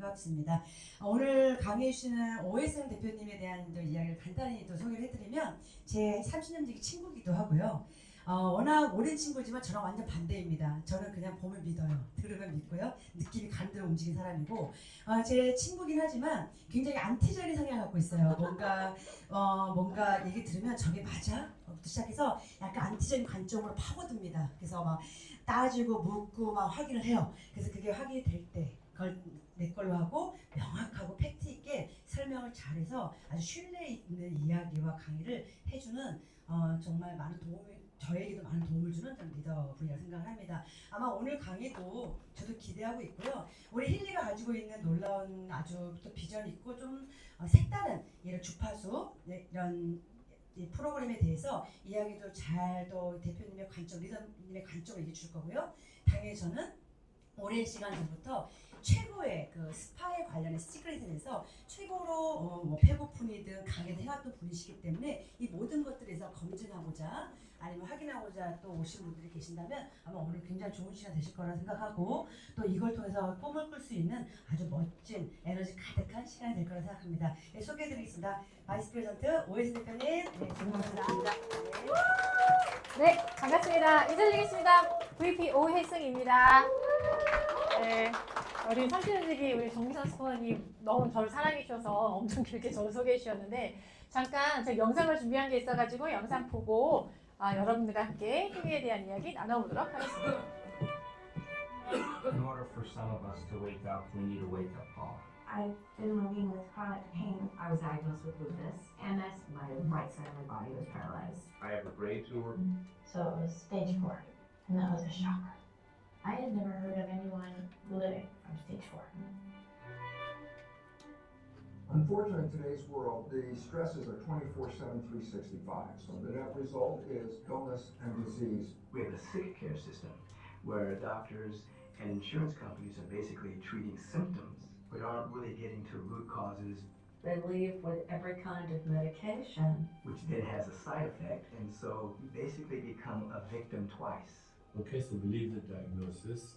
반갑습니다. 오늘 강의해 주시는 오해승 대표님에 대한 이야기를 간단히 또 소개를 해드리면 제 30년 지기 친구기도 하고요. 워낙 오랜 친구지만 저랑 완전 반대입니다. 저는 그냥 보면 믿어요. 들으면 믿고요. 느낌이 가는 대로 움직이는 사람이고 제 친구긴 하지만 굉장히 안티적인 성향을 갖고 있어요. 뭔가 얘기 들으면 저게 맞아? 부터 시작해서 약간 안티적인 관점으로 파고듭니다. 그래서 막 따지고 묻고 막 확인을 해요. 그래서 그게 확인이 될 때 그걸 내 걸로 하고 명확하고 팩트 있게 설명을 잘해서 아주 신뢰 있는 이야기와 강의를 해주는 정말 많은 저에게도 많은 도움을 주는 리더분이라고 생각을 합니다. 아마 오늘 강의도 저도 기대하고 있고요. 우리 힐리가 가지고 있는 놀라운 아주 또 비전이 있고 좀 색다른 이런 주파수 이런 이 프로그램에 대해서 이야기도 잘 또 대표님의 관점, 리더님의 관점을 얘기해 줄 거고요. 당연히 저는 오랜 시간 전부터 최고의 그 스파에 관련해서 시크릿에서 최고로 뭐 배고픈이든 강의를 해왔던 분이시기 때문에 이 모든 것들에서 검증하고자 아니면 확인하고자 또 오신 분들이 계신다면 아마 오늘 굉장히 좋은 시간 되실 거라 생각하고 또 이걸 통해서 꿈을 꿀 수 있는 아주 멋진 에너지 가득한 시간이 될 거라 생각합니다. 네, 소개해드리겠습니다. 바이스 프레젠트 오해승 대표님, 네, 반갑습니다. 네, 반갑습니다. 인사드리겠습니다. VP 오혜승입니다. 네, 우리 30년지기 우리 정미선 스포님 너무 저를 사랑해 주셔서 엄청 길게 저를 소개해 주셨는데 잠깐 제가 영상을 준비한 게 있어가지고 영상 보고 여러분들과 함께 힘에 대한 이야기 나눠보도록 하겠습니다. In order for some of us to wake up, we need a wake-up call. I've been living with chronic pain. I was diagnosed with lupus, MS. My right side of my body was paralyzed. I have a brain tumor. So it was stage 4, and that was a shocker. I had never heard of anyone living from stage 4. Unfortunately, in today's world, the stresses are 24/7, 365. So the net result is illness and disease. We have a sick care system where doctors and insurance companies are basically treating symptoms but aren't really getting to root causes, They leave with every kind of medication. which then has a side effect, and so you basically become a victim twice. Okay, so believe the diagnosis.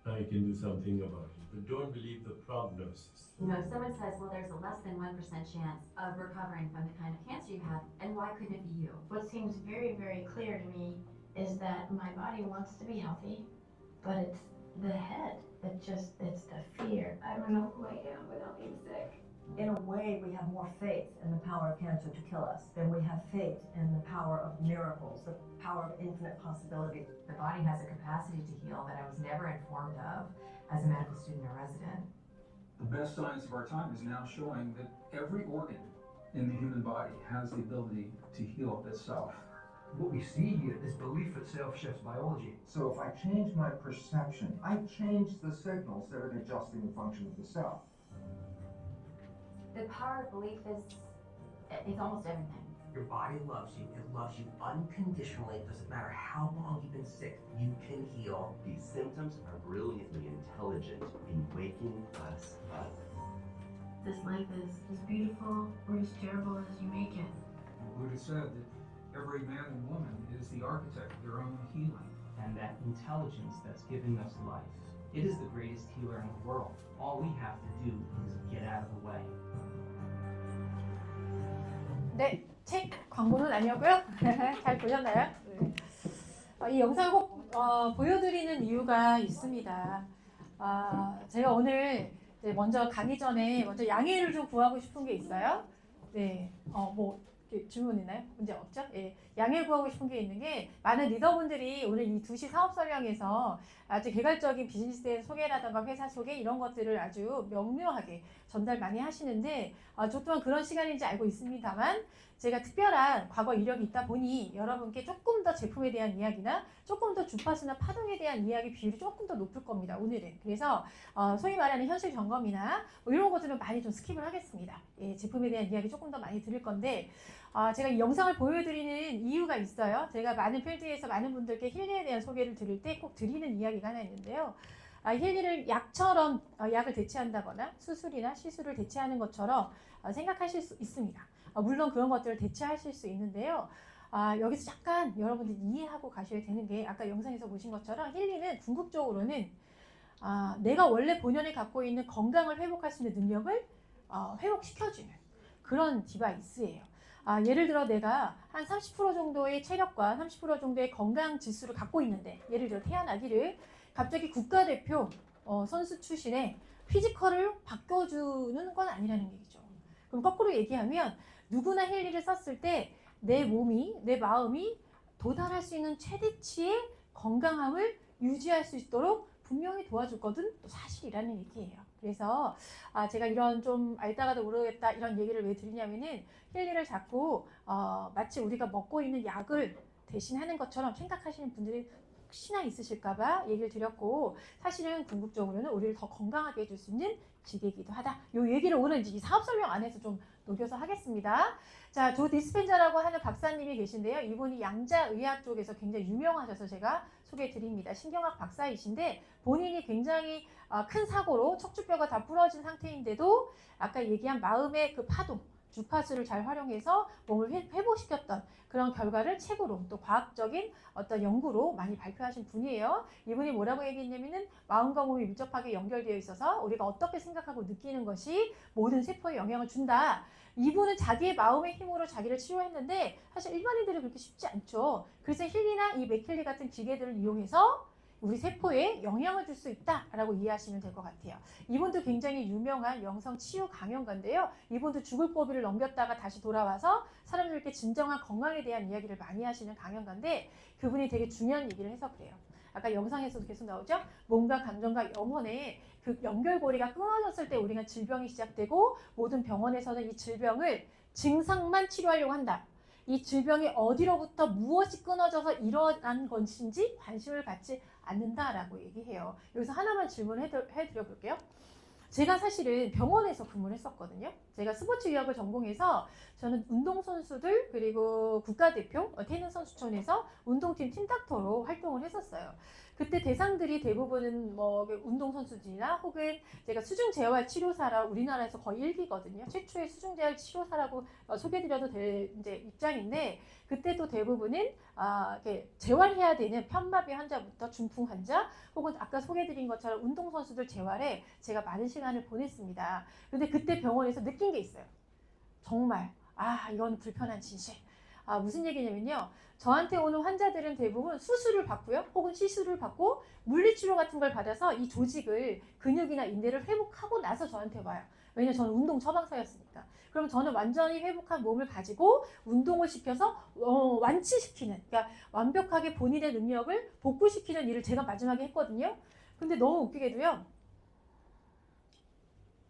Now you can do something about it. But don't believe the prognosis. You know, if someone says, well, there's a less than 1% chance of recovering from the kind of cancer you have, and why couldn't it be you? What seems very, very clear to me is that my body wants to be healthy, but it's the head it's the fear. I don't know who I am without being sick. In a way, we have more faith in the power of cancer to kill us than we have faith in the power of miracles, the power of infinite possibility. The body has a capacity to heal that I was never informed of as a medical student or resident. The best science of our time is now showing that every organ in the human body has the ability to heal itself. What we see here, this belief itself shifts biology. So if I change my perception, I change the signals that are adjusting the function of the cell. The power of belief is almost everything. Your body loves you. It loves you unconditionally. It doesn't matter how long you've been sick. You can heal. These symptoms are brilliantly intelligent in waking us up. This life is as beautiful or as terrible as you make it. Buddha said that every man and woman is the architect of their own healing. And that intelligence that's giving us life, it is the greatest healer in the world. All we have to do is get out of the way. 네, 책 광고는 아니었고요. 잘 보셨나요? 네. 이 영상을 꼭 보여드리는 이유가 있습니다. 제가 오늘 먼저 가기 전에 먼저 양해를 좀 구하고 싶은 게 있어요. 네, 뭐 질문 있나요? 문제 없죠? 예, 양해를 구하고 싶은 게 있는 게 많은 리더분들이 오늘 이 2시 사업 설명에서 아주 개괄적인 비즈니스의 소개라든가 회사 소개 이런 것들을 아주 명료하게 전달 많이 하시는데 저 또한 그런 시간인지 알고 있습니다만 제가 특별한 과거 이력이 있다 보니 여러분께 조금 더 제품에 대한 이야기나 조금 더 주파수나 파동에 대한 이야기 비율이 조금 더 높을 겁니다. 오늘은. 그래서 소위 말하는 현실 점검이나 뭐 이런 것들은 많이 좀 스킵을 하겠습니다. 예, 제품에 대한 이야기 조금 더 많이 드릴 건데 제가 이 영상을 보여드리는 이유가 있어요. 제가 많은 필드에서 많은 분들께 힐리에 대한 소개를 드릴 때 꼭 드리는 이야기가 하나 있는데요. 힐리를 약처럼 약을 대체한다거나 수술이나 시술을 대체하는 것처럼 생각하실 수 있습니다. 물론 그런 것들을 대체하실 수 있는데요. 여기서 약간 여러분들이 이해하고 가셔야 되는 게 아까 영상에서 보신 것처럼 힐리는 궁극적으로는 내가 원래 본연에 갖고 있는 건강을 회복할 수 있는 능력을 회복시켜주는 그런 디바이스예요. 예를 들어 내가 한 30% 정도의 체력과 30% 정도의 건강 지수를 갖고 있는데, 예를 들어 태어나기를 갑자기 국가대표 선수 출신의 피지컬을 바꿔주는 건 아니라는 얘기죠. 그럼 거꾸로 얘기하면 누구나 힐리를 썼을 때 내 몸이, 내 마음이 도달할 수 있는 최대치의 건강함을 유지할 수 있도록 분명히 도와줄 것은 또 사실이라는 얘기예요. 그래서 제가 이런 좀 알다가도 모르겠다 이런 얘기를 왜 드리냐면은 힐리를 자꾸 마치 우리가 먹고 있는 약을 대신하는 것처럼 생각하시는 분들이 혹시나 있으실까봐 얘기를 드렸고, 사실은 궁극적으로는 우리를 더 건강하게 해줄 수 있는 기계이기도 하다. 이 얘기를 오늘 이 사업 설명 안에서 좀 녹여서 하겠습니다. 자, 조 디스펜자라고 하는 박사님이 계신데요. 이분이 양자의학 쪽에서 굉장히 유명하셔서 제가 소개해 드립니다. 신경학 박사이신데 본인이 굉장히 큰 사고로 척추뼈가 다 부러진 상태인데도 아까 얘기한 마음의 그 파동, 주파수를 잘 활용해서 몸을 회복시켰던 그런 결과를 책으로 또 과학적인 어떤 연구로 많이 발표하신 분이에요. 이분이 뭐라고 얘기했냐면은 마음과 몸이 밀접하게 연결되어 있어서 우리가 어떻게 생각하고 느끼는 것이 모든 세포에 영향을 준다. 이분은 자기의 마음의 힘으로 자기를 치료했는데 사실 일반인들은 그렇게 쉽지 않죠. 그래서 힐리나 이 맥힐리 같은 기계들을 이용해서 우리 세포에 영향을 줄 수 있다라고 이해하시면 될 것 같아요. 이분도 굉장히 유명한 영성 치유 강연가인데요. 이분도 죽을 고비를 넘겼다가 다시 돌아와서 사람들께 진정한 건강에 대한 이야기를 많이 하시는 강연가인데, 그분이 되게 중요한 얘기를 해서 그래요. 아까 영상에서도 계속 나오죠. 몸과 감정과 영혼의 그 연결고리가 끊어졌을 때 우리가 질병이 시작되고, 모든 병원에서는 이 질병을 증상만 치료하려고 한다. 이 질병이 어디로부터 무엇이 끊어져서 일어난 것인지 관심을 갖지 않는다라고 얘기해요. 여기서 하나만 질문을 해드려 볼게요. 제가 사실은 병원에서 근무를 했었거든요. 제가 스포츠의학을 전공해서 저는 운동선수들 그리고 국가대표 테니스 선수촌에서 운동팀 팀닥터로 활동을 했었어요. 그때 대상들이 대부분은 뭐 운동선수들이나 혹은 제가 수중재활 치료사라 우리나라에서 거의 1기거든요. 최초의 수중재활 치료사라고 소개드려도 될 이제 입장인데, 그때도 대부분은 이렇게 재활해야 되는 편마비 환자부터 중풍 환자 혹은 아까 소개드린 것처럼 운동선수들 재활에 제가 많은 시간을 보냈습니다. 근데 그때 병원에서 느낀 게 있어요. 정말 이건 불편한 진실. 무슨 얘기냐면요. 저한테 오는 환자들은 대부분 수술을 받고요. 혹은 시술을 받고 물리치료 같은 걸 받아서 이 조직을, 근육이나 인대를 회복하고 나서 저한테 와요. 왜냐면 저는 운동 처방사였으니까. 그럼 저는 완전히 회복한 몸을 가지고 운동을 시켜서 완치시키는, 그러니까 완벽하게 본인의 능력을 복구시키는 일을 제가 마지막에 했거든요. 근데 너무 웃기게도요.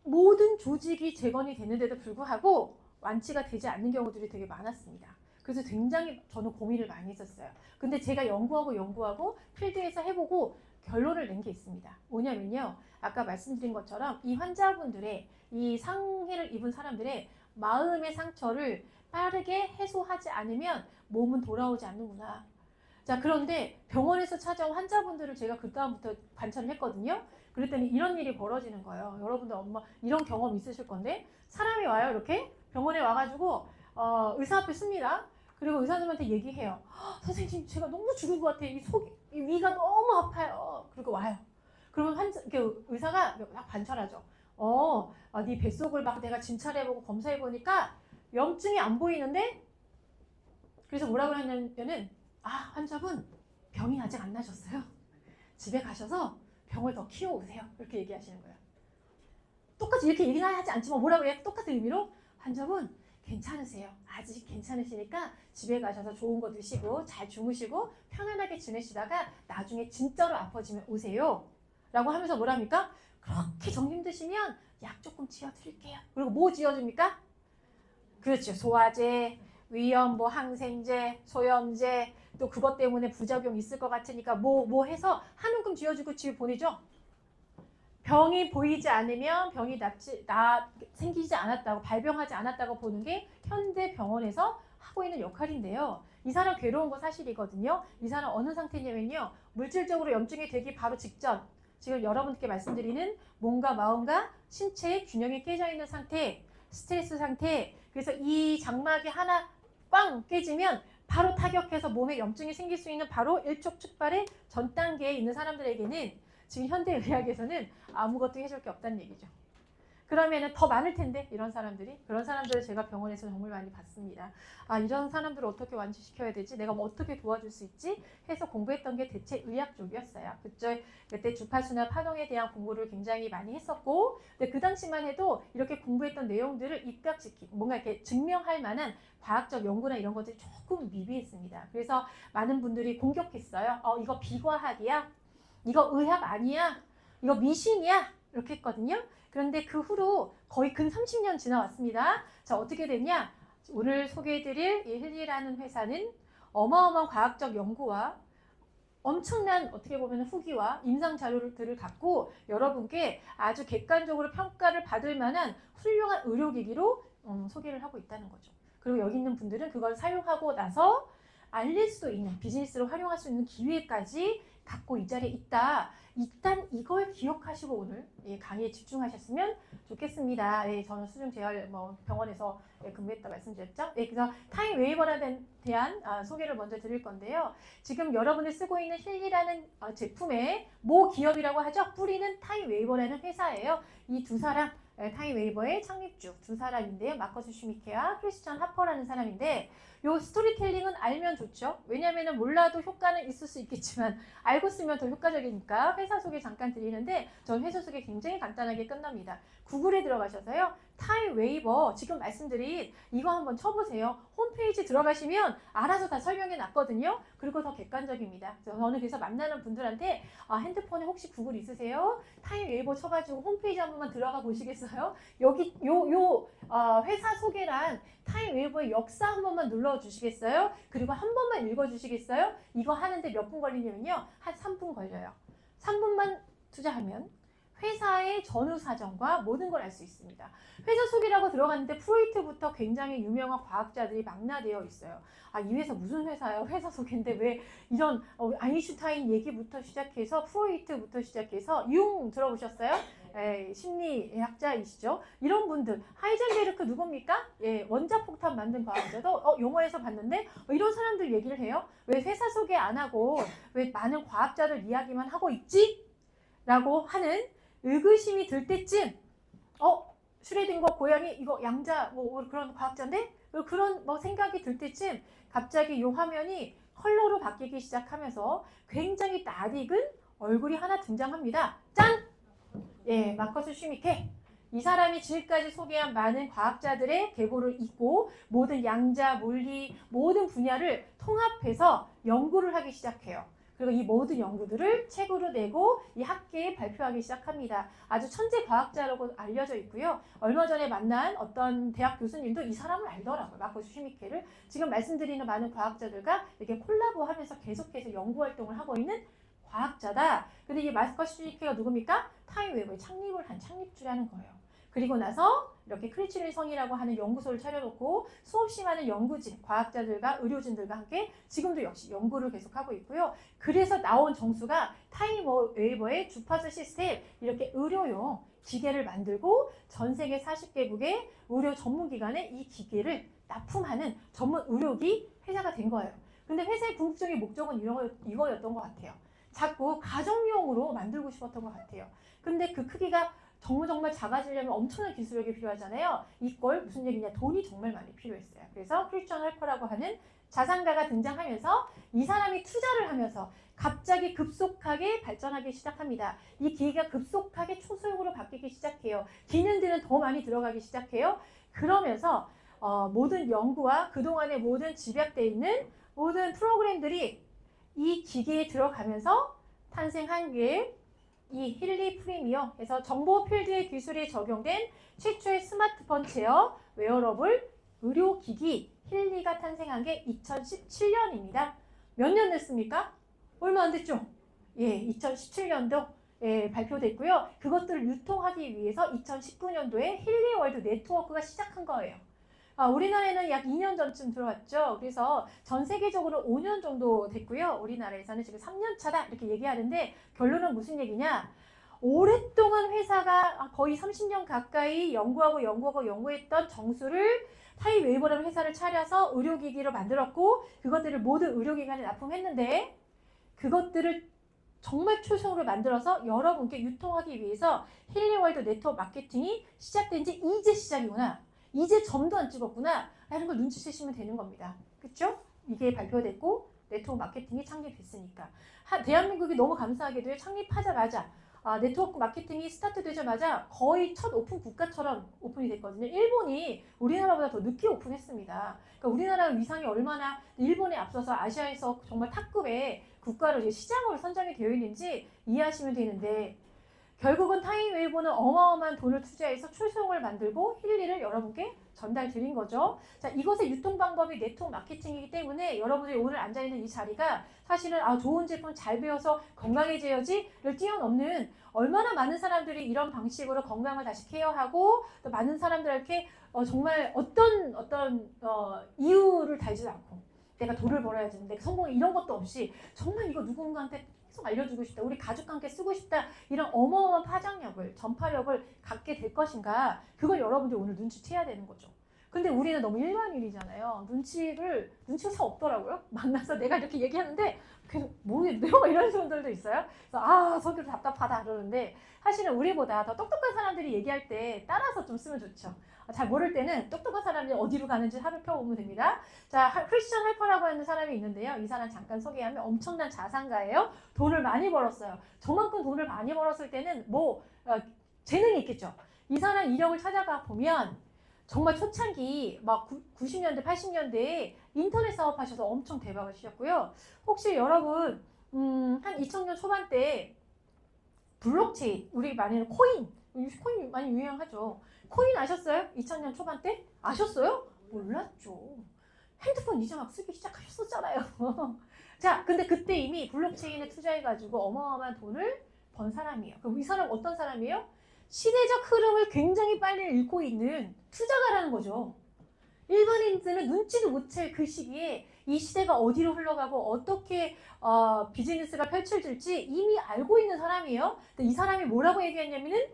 모든 조직이 재건이 되는데도 불구하고 완치가 되지 않는 경우들이 되게 많았습니다. 그래서 굉장히 저는 고민을 많이 했었어요. 근데 제가 연구하고 필드에서 해보고 결론을 낸 게 있습니다. 뭐냐면요. 아까 말씀드린 것처럼 이 환자분들의 이 상해를 입은 사람들의 마음의 상처를 빠르게 해소하지 않으면 몸은 돌아오지 않는구나. 자, 그런데 병원에서 찾아온 환자분들을 제가 그다음부터 관찰을 했거든요. 그랬더니 이런 일이 벌어지는 거예요. 여러분들 이런 경험 있으실 건데, 사람이 와요. 이렇게 병원에 와가지고 의사 앞에 씁니다. 그리고 의사님한테 얘기해요. 선생님, 제가 너무 죽을 것 같아요. 이 위가 너무 아파요. 그리고 와요. 그러면 의사가 막 관찰하죠. 네 뱃속을 막 내가 진찰해보고 검사해보니까 염증이 안 보이는데? 그래서 뭐라고 하냐면은, 환자분 병이 아직 안 나셨어요. 집에 가셔서 병을 더 키워오세요. 이렇게 얘기하시는 거예요. 똑같이 이렇게 얘기는 하지 않지만 뭐라고 해요? 똑같은 의미로 환자분 괜찮으세요. 아직 괜찮으시니까 집에 가셔서 좋은 거 드시고 잘 주무시고 편안하게 지내시다가 나중에 진짜로 아파지면 오세요. 라고 하면서 뭐랍니까? 그렇게 정 힘드시면 약 조금 지어드릴게요. 그리고 뭐 지어줍니까? 그렇죠. 소화제, 위염, 항생제, 소염제, 또 그것 때문에 부작용 있을 것 같으니까 뭐 해서 한 움큼 쥐어주고 집에 보내죠. 병이 보이지 않으면 병이 생기지 않았다고, 발병하지 않았다고 보는 게 현대 병원에서 하고 있는 역할인데요. 이 사람 괴로운 거 사실이거든요. 이 사람 어느 상태냐면요. 물질적으로 염증이 되기 바로 직전, 지금 여러분께 말씀드리는 몸과 마음과 신체의 균형이 깨져 있는 상태, 스트레스 상태. 그래서 이 장막이 하나 빵 깨지면 바로 타격해서 몸에 염증이 생길 수 있는 바로 일촉즉발의 전 단계에 있는 사람들에게는 지금 현대의학에서는 아무것도 해줄 게 없다는 얘기죠. 그러면은 더 많을 텐데 이런 사람들이, 그런 사람들을 제가 병원에서 정말 많이 봤습니다. 아, 이런 사람들을 어떻게 완치시켜야 되지? 내가 뭐 어떻게 도와줄 수 있지? 해서 공부했던 게 대체 의학 쪽이었어요. 그때 주파수나 파동에 대한 공부를 굉장히 많이 했었고, 근데 그 당시만 해도 이렇게 공부했던 내용들을 입각시키고 뭔가 이렇게 증명할 만한 과학적 연구나 이런 것들이 조금 미비했습니다. 그래서 많은 분들이 공격했어요. 이거 비과학이야? 이거 의학 아니야? 이거 미신이야? 이렇게 했거든요. 그런데 그 후로 거의 근 30년 지나왔습니다. 자, 어떻게 됐냐? 오늘 소개해드릴 이 힐리라는 회사는 어마어마한 과학적 연구와 엄청난 어떻게 보면 후기와 임상 자료들을 갖고 여러분께 아주 객관적으로 평가를 받을 만한 훌륭한 의료기기로 소개를 하고 있다는 거죠. 그리고 여기 있는 분들은 그걸 사용하고 나서 알릴 수도 있는, 비즈니스로 활용할 수 있는 기회까지 갖고 이 자리에 있다. 일단 이걸 기억하시고 오늘 강의에 집중하셨으면 좋겠습니다. 저는 수중재활 병원에서 근무했다 말씀드렸죠. 그래서 타임 웨이버에 대한 소개를 먼저 드릴 건데요. 지금 여러분이 쓰고 있는 힐리라는 제품의 모 기업이라고 하죠. 뿌리는 타임 웨이버라는 회사예요. 이 두 사람, 타임 웨이버의 창립주 두 사람인데요. 마커스 슈미케와 크리스천 하퍼라는 사람인데, 요 스토리텔링은 알면 좋죠. 왜냐하면 몰라도 효과는 있을 수 있겠지만 알고 쓰면 더 효과적이니까 회사 소개 잠깐 드리는데, 전 회사 소개 굉장히 간단하게 끝납니다. 구글에 들어가셔서요. 타임 웨이버 지금 말씀드린 이거 한번 쳐보세요. 홈페이지 들어가시면 알아서 다 설명해 놨거든요. 그리고 더 객관적입니다. 저는 그래서 만나는 분들한테 핸드폰에 혹시 구글 있으세요? 타임 웨이버 쳐가지고 홈페이지 한 번만 들어가 보시겠어요? 여기 회사 소개란 타임 웨이버의 역사 한 번만 눌러주시겠어요? 그리고 한 번만 읽어주시겠어요? 이거 하는데 몇 분 걸리냐면요. 한 3분 걸려요. 3분만 투자하면 회사의 전후 사정과 모든 걸 알 수 있습니다. 회사 소개라고 들어갔는데 프로이트부터 굉장히 유명한 과학자들이 망라되어 있어요. 이 회사 무슨 회사예요? 회사 소개인데 왜 이런 아인슈타인 얘기부터 시작해서 프로이트부터 시작해서 융 들어보셨어요? 심리학자이시죠? 이런 분들, 하이젠베르크 누굽니까? 원자폭탄 만든 과학자도 영화에서 봤는데 이런 사람들 얘기를 해요. 왜 회사 소개 안 하고 왜 많은 과학자들 이야기만 하고 있지? 라고 하는 의구심이 들 때쯤 슈레딩거 고양이 이거 양자 그런 과학자인데 그런 생각이 들 때쯤 갑자기 이 화면이 컬러로 바뀌기 시작하면서 굉장히 낯익은 얼굴이 하나 등장합니다. 짠! 마커스 슈미케. 이 사람이 지금까지 소개한 많은 과학자들의 계보를 잇고 모든 양자, 물리, 모든 분야를 통합해서 연구를 하기 시작해요. 그리고 이 모든 연구들을 책으로 내고 이 학계에 발표하기 시작합니다. 아주 천재 과학자라고 알려져 있고요. 얼마 전에 만난 어떤 대학 교수님도 이 사람을 알더라고요. 마커스 슈미케를. 지금 말씀드리는 많은 과학자들과 이렇게 콜라보하면서 계속해서 연구 활동을 하고 있는 과학자다. 근데 이 마커스 슈미케가 누굽니까? 타임 웨이버의 창립을 한 창립주라는 거예요. 그리고 나서 이렇게 크리치릴 성이라고 하는 연구소를 차려놓고 수없이 많은 연구진, 과학자들과 의료진들과 함께 지금도 역시 연구를 계속하고 있고요. 그래서 나온 정수가 타임 웨이버의 주파수 시스템, 이렇게 의료용 기계를 만들고 전 세계 40개국의 의료 전문기관에 이 기계를 납품하는 전문 의료기 회사가 된 거예요. 근데 회사의 궁극적인 목적은 이거였던 것 같아요. 자꾸 가정용으로 만들고 싶었던 것 같아요. 근데 그 크기가 정말 작아지려면 엄청난 기술력이 필요하잖아요. 이걸 무슨 얘기냐, 돈이 정말 많이 필요했어요. 그래서 크리스천 할퍼라고 하는 자산가가 등장하면서 이 사람이 투자를 하면서 갑자기 급속하게 발전하기 시작합니다. 이 기계가 급속하게 초소형으로 바뀌기 시작해요. 기능들은 더 많이 들어가기 시작해요. 그러면서 모든 연구와 그동안의 모든 집약되어 있는 모든 프로그램들이 이 기계에 들어가면서 탄생한 게 이 힐리 프리미어 해서 정보 필드의 기술이 적용된 최초의 스마트폰 체어 웨어러블 의료기기 힐리가 탄생한 게 2017년입니다. 몇 년 됐습니까? 얼마 안 됐죠? 2017년도 발표됐고요. 그것들을 유통하기 위해서 2019년도에 힐리 월드 네트워크가 시작한 거예요. 우리나라에는 약 2년 전쯤 들어왔죠. 그래서 전 세계적으로 5년 정도 됐고요. 우리나라에서는 지금 3년 차다 이렇게 얘기하는데 결론은 무슨 얘기냐? 오랫동안 회사가 거의 30년 가까이 연구했던 정수를 타임 웨이버라는 회사를 차려서 의료기기로 만들었고 그것들을 모든 의료기관에 납품했는데 그것들을 정말 초성으로 만들어서 여러분께 유통하기 위해서 힐링월드 네트워크 마케팅이 시작된 지 이제 시작이구나. 이제 점도 안 찍었구나. 라는 걸 눈치채시면 되는 겁니다. 그렇죠? 이게 발표됐고 네트워크 마케팅이 창립됐으니까. 대한민국이 너무 감사하게도 창립하자마자 네트워크 마케팅이 스타트되자마자 거의 첫 오픈 국가처럼 오픈이 됐거든요. 일본이 우리나라보다 더 늦게 오픈했습니다. 그러니까 우리나라 위상이 얼마나 일본에 앞서서 아시아에서 정말 탑급의 국가로 이제 시장으로 선정이 되어 있는지 이해하시면 되는데, 결국은 타임웨이브는 어마어마한 돈을 투자해서 초성을 만들고 힐리를 여러분께 전달 드린 거죠. 자, 이것의 유통 방법이 네트워크 마케팅이기 때문에 여러분들이 오늘 앉아있는 이 자리가 사실은 좋은 제품 잘 배워서 건강해져야지를 뛰어넘는, 얼마나 많은 사람들이 이런 방식으로 건강을 다시 케어하고 또 많은 사람들에게 정말 어떤 이유를 달지도 않고 내가 돈을 벌어야지, 내가 성공 이런 것도 없이 정말 이거 누군가한테 계속 알려주고 싶다, 우리 가족과 함께 쓰고 싶다, 이런 어마어마한 파장력을, 전파력을 갖게 될 것인가, 그걸 여러분들이 오늘 눈치채야 되는 거죠. 근데 우리는 너무 일반인이잖아요. 눈치가 잘 없더라고요. 만나서 내가 이렇게 얘기하는데 계속 모르겠네요 이런 분들도 있어요. 그래서 속으로 답답하다 그러는데, 사실은 우리보다 더 똑똑한 사람들이 얘기할 때 따라서 좀 쓰면 좋죠. 잘 모를 때는 똑똑한 사람들이 어디로 가는지 살펴보면 됩니다. 자, 크리스천 할퍼라고 하는 사람이 있는데요. 이 사람 잠깐 소개하면 엄청난 자산가예요. 돈을 많이 벌었어요. 저만큼 돈을 많이 벌었을 때는 재능이 있겠죠. 이 사람 이력을 찾아가 보면 정말 초창기 막 90년대, 80년대에 인터넷 사업하셔서 엄청 대박을 치셨고요. 혹시 여러분 한 2000년 초반때 블록체인, 우리 말하는 코인 많이 유행하죠. 코인 아셨어요? 2000년 초반 때? 아셨어요? 몰랐죠. 핸드폰 이제 막 쓰기 시작하셨었잖아요. 자, 근데 그때 이미 블록체인에 투자해가지고 어마어마한 돈을 번 사람이에요. 그럼 이 사람 어떤 사람이에요? 시대적 흐름을 굉장히 빨리 읽고 있는 투자가라는 거죠. 일반인들은 눈치도 못 챌 그 시기에 이 시대가 어디로 흘러가고 어떻게 비즈니스가 펼쳐질지 이미 알고 있는 사람이에요. 근데 이 사람이 뭐라고 얘기했냐면은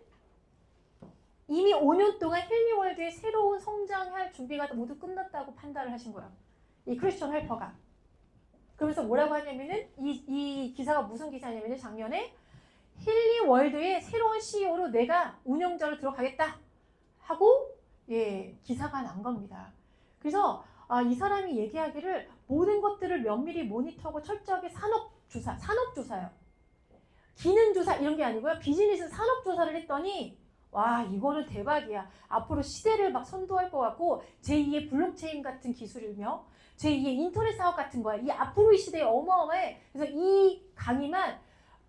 이미 5년 동안 힐링월드의 새로운 성장할 준비가 모두 끝났다고 판단을 하신 거예요. 이 크리스천 할퍼가. 그러면서 뭐라고 하냐면은 이 기사가 무슨 기사냐면은 작년에 힐링월드의 새로운 CEO로 내가 운영자로 들어가겠다 하고 기사가 난 겁니다. 그래서 이 사람이 얘기하기를 모든 것들을 면밀히 모니터하고 철저하게 산업조사요. 기능조사 이런 게 아니고요. 비즈니스 산업조사를 했더니 와, 이거는 대박이야. 앞으로 시대를 막 선도할 것 같고 제2의 블록체인 같은 기술이며 제2의 인터넷 사업 같은 거야. 이 앞으로의 시대에 어마어마해. 그래서 이 강의만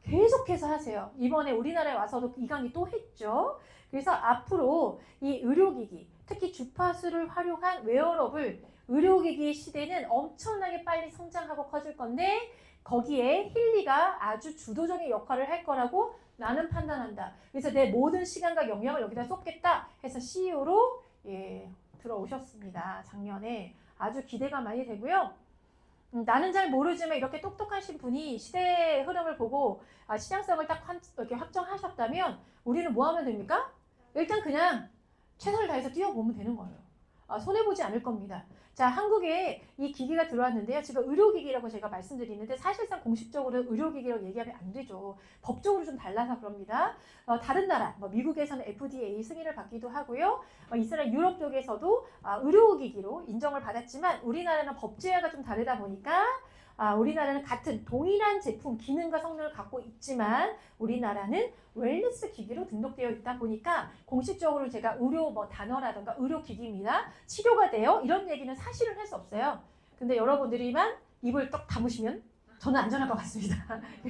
계속해서 하세요. 이번에 우리나라에 와서도 이 강의 또 했죠. 그래서 앞으로 이 의료기기, 특히 주파수를 활용한 웨어러블 의료기기의 시대는 엄청나게 빨리 성장하고 커질 건데 거기에 힐리가 아주 주도적인 역할을 할 거라고 나는 판단한다. 그래서 내 모든 시간과 역량을 여기다 쏟겠다 해서 CEO로 들어오셨습니다. 작년에. 아주 기대가 많이 되고요. 나는 잘 모르지만 이렇게 똑똑하신 분이 시대의 흐름을 보고 시장성을 딱 이렇게 확정하셨다면 우리는 뭐 하면 됩니까? 일단 그냥 최선을 다해서 뛰어보면 되는 거예요. 손해보지 않을 겁니다. 자, 한국에 이 기기가 들어왔는데요. 지금 의료기기라고 제가 말씀드리는데 사실상 공식적으로 의료기기라고 얘기하면 안 되죠. 법적으로 좀 달라서 그럽니다. 다른 나라, 미국에서는 FDA 승인을 받기도 하고요. 이스라엘, 유럽 쪽에서도 의료기기로 인정을 받았지만 우리나라는 법제화가 좀 다르다 보니까 우리나라는 같은 동일한 제품, 기능과 성능을 갖고 있지만 우리나라는 웰니스 기기로 등록되어 있다 보니까 공식적으로 제가 의료 단어라든가 의료기기입니다. 치료가 돼요. 이런 얘기는 사실은 할 수 없어요. 근데 여러분들이만 입을 딱 다무시면 저는 안전할 것 같습니다.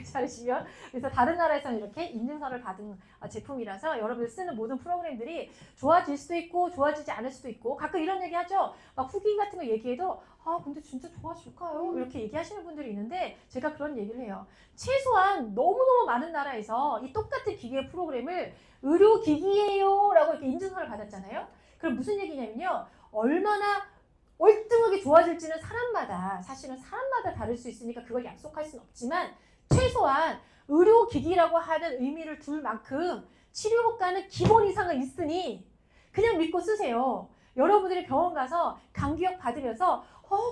잘하시면. 그래서 다른 나라에서는 이렇게 인증서를 받은 제품이라서 여러분들 쓰는 모든 프로그램들이 좋아질 수도 있고 좋아지지 않을 수도 있고 가끔 이런 얘기 하죠. 막 후기 같은 거 얘기해도 근데 진짜 좋아질까요? 이렇게 얘기하시는 분들이 있는데 제가 그런 얘기를 해요. 최소한 너무너무 많은 나라에서 이 똑같은 기계 프로그램을 의료기기예요 라고 이렇게 인증서를 받았잖아요. 그럼 무슨 얘기냐면요. 얼마나 월등하게 좋아질지는 사실은 사람마다 다를 수 있으니까 그걸 약속할 수는 없지만 최소한 의료기기라고 하는 의미를 둘 만큼 치료 효과는 기본 이상은 있으니 그냥 믿고 쓰세요. 여러분들이 병원 가서 감기약 받으면서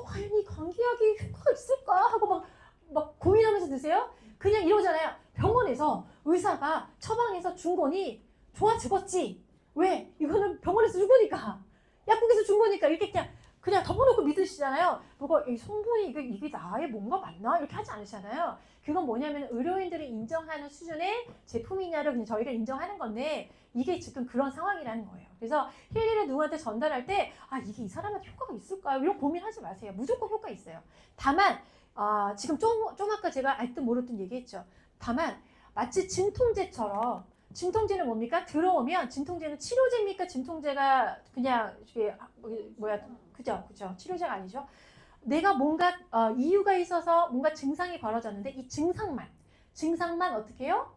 과연 이 감기약이 효과가 있을까 하고 막 고민하면서 드세요? 그냥 이러잖아요. 병원에서 의사가 처방해서 준 거니 좋아지겠지. 왜? 이거는 병원에서 준 거니까. 약국에서 준 거니까. 이렇게 그냥 덮어놓고 믿으시잖아요. 뭐가 이 성분이 이게 나의 뭔가 맞나? 이렇게 하지 않으시잖아요. 그건 뭐냐면 의료인들이 인정하는 수준의 제품이냐를 그냥 저희가 인정하는 건데 이게 지금 그런 상황이라는 거예요. 그래서 힐리를 누구한테 전달할 때 이게 이 사람한테 효과가 있을까요? 이런 고민하지 마세요. 무조건 효과 있어요. 다만 지금 좀 아까 제가 알듯 모르듯 얘기했죠. 다만 마치 진통제처럼 진통제는 뭡니까? 들어오면 진통제는 치료제입니까? 진통제가 그냥 이게 그죠? 치료제가 아니죠. 내가 뭔가 이유가 있어서 뭔가 증상이 벌어졌는데 이 증상만 어떻게 해요?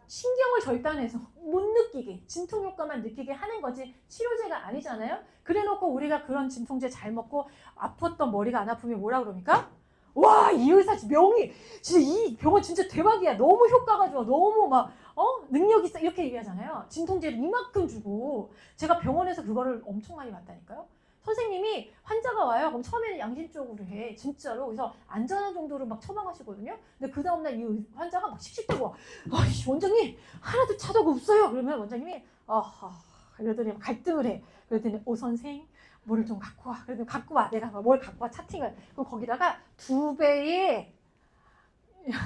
신경을 절단해서 못 느끼게 진통 효과만 느끼게 하는 거지 치료제가 아니잖아요. 그래놓고 우리가 그런 진통제 잘 먹고 아팠던 머리가 안 아프면 뭐라 그럽니까? 와, 이 의사 명의 진짜 이 병원 진짜 대박이야. 너무 효과가 좋아. 너무 막 능력 있어 이렇게 얘기하잖아요. 진통제를 이만큼 주고 제가 병원에서 그거를 엄청 많이 봤다니까요. 선생님이 환자가 와요. 그럼 처음에는 양심적으로 해. 진짜로. 그래서 안전한 정도로 막 처방하시거든요. 근데 그 다음날 이 환자가 막 씩씩대고 원장님 하나도 차도가 없어요. 그러면 원장님이 이러더니 갈등을 해. 그랬더니 선생 뭐를 좀 갖고 와. 그래도 갖고 와. 내가 뭘 갖고 와. 차팅을. 그럼 거기다가 2배의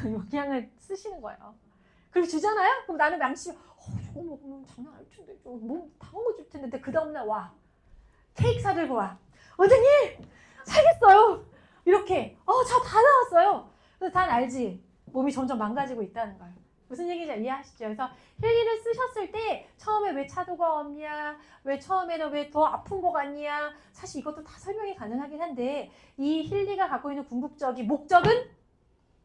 영양을 쓰시는 거예요. 그리고 주잖아요. 그럼 나는 양심 저거 먹으면 장난 아닐 텐데. 저거 뭐 당한 줄 텐데. 그 다음날 와. 케이크 사들고 와. 원장님 살겠어요. 이렇게 저 다 나왔어요. 그래서 다 알지. 몸이 점점 망가지고 있다는 걸. 무슨 얘기인지 이해하시죠? 그래서 힐리를 쓰셨을 때 처음에 왜 차도가 없냐, 왜 처음에는 왜 더 아픈 거 같냐, 사실 이것도 다 설명이 가능하긴 한데 이 힐리가 갖고 있는 궁극적인 목적은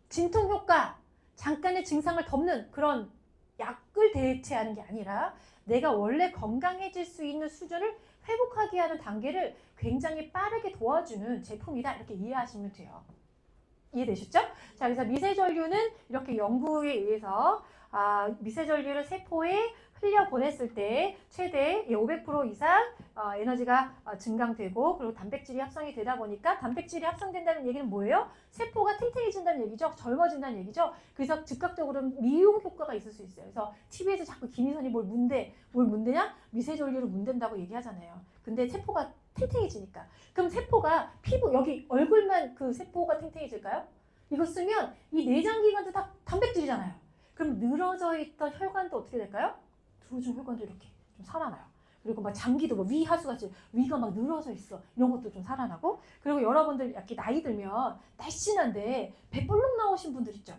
진통 효과, 잠깐의 증상을 덮는 그런 약을 대체하는 게 아니라 내가 원래 건강해질 수 있는 수준을 회복하게 하는 단계를 굉장히 빠르게 도와주는 제품이다. 이렇게 이해하시면 돼요. 이해되셨죠? 자, 그래서 미세전류는 이렇게 연구에 의해서 미세전류를 세포에 흘려보냈을 때 최대 500% 이상 에너지가 증강되고 그리고 단백질이 합성이 되다 보니까 단백질이 합성된다는 얘기는 뭐예요? 세포가 탱탱해진다는 얘기죠. 젊어진다는 얘기죠. 그래서 즉각적으로 미용 효과가 있을 수 있어요. 그래서 TV에서 자꾸 김희선이 뭘 문대냐? 미세전류를 문댄다고 얘기하잖아요. 근데 세포가 탱탱해지니까. 그럼 세포가 피부 여기 얼굴만 그 세포가 탱탱해질까요? 이거 쓰면 이 내장기관도 다 단백질이잖아요. 그럼 늘어져 있던 혈관도 어떻게 될까요? 늘어진 혈관도 이렇게 좀 살아나요. 그리고 막 장기도 뭐 위하수같이 위가 막 늘어져 있어. 이런 것도 좀 살아나고. 그리고 여러분들 이렇게 나이 들면 날씬한데 배 볼록 나오신 분들 있죠.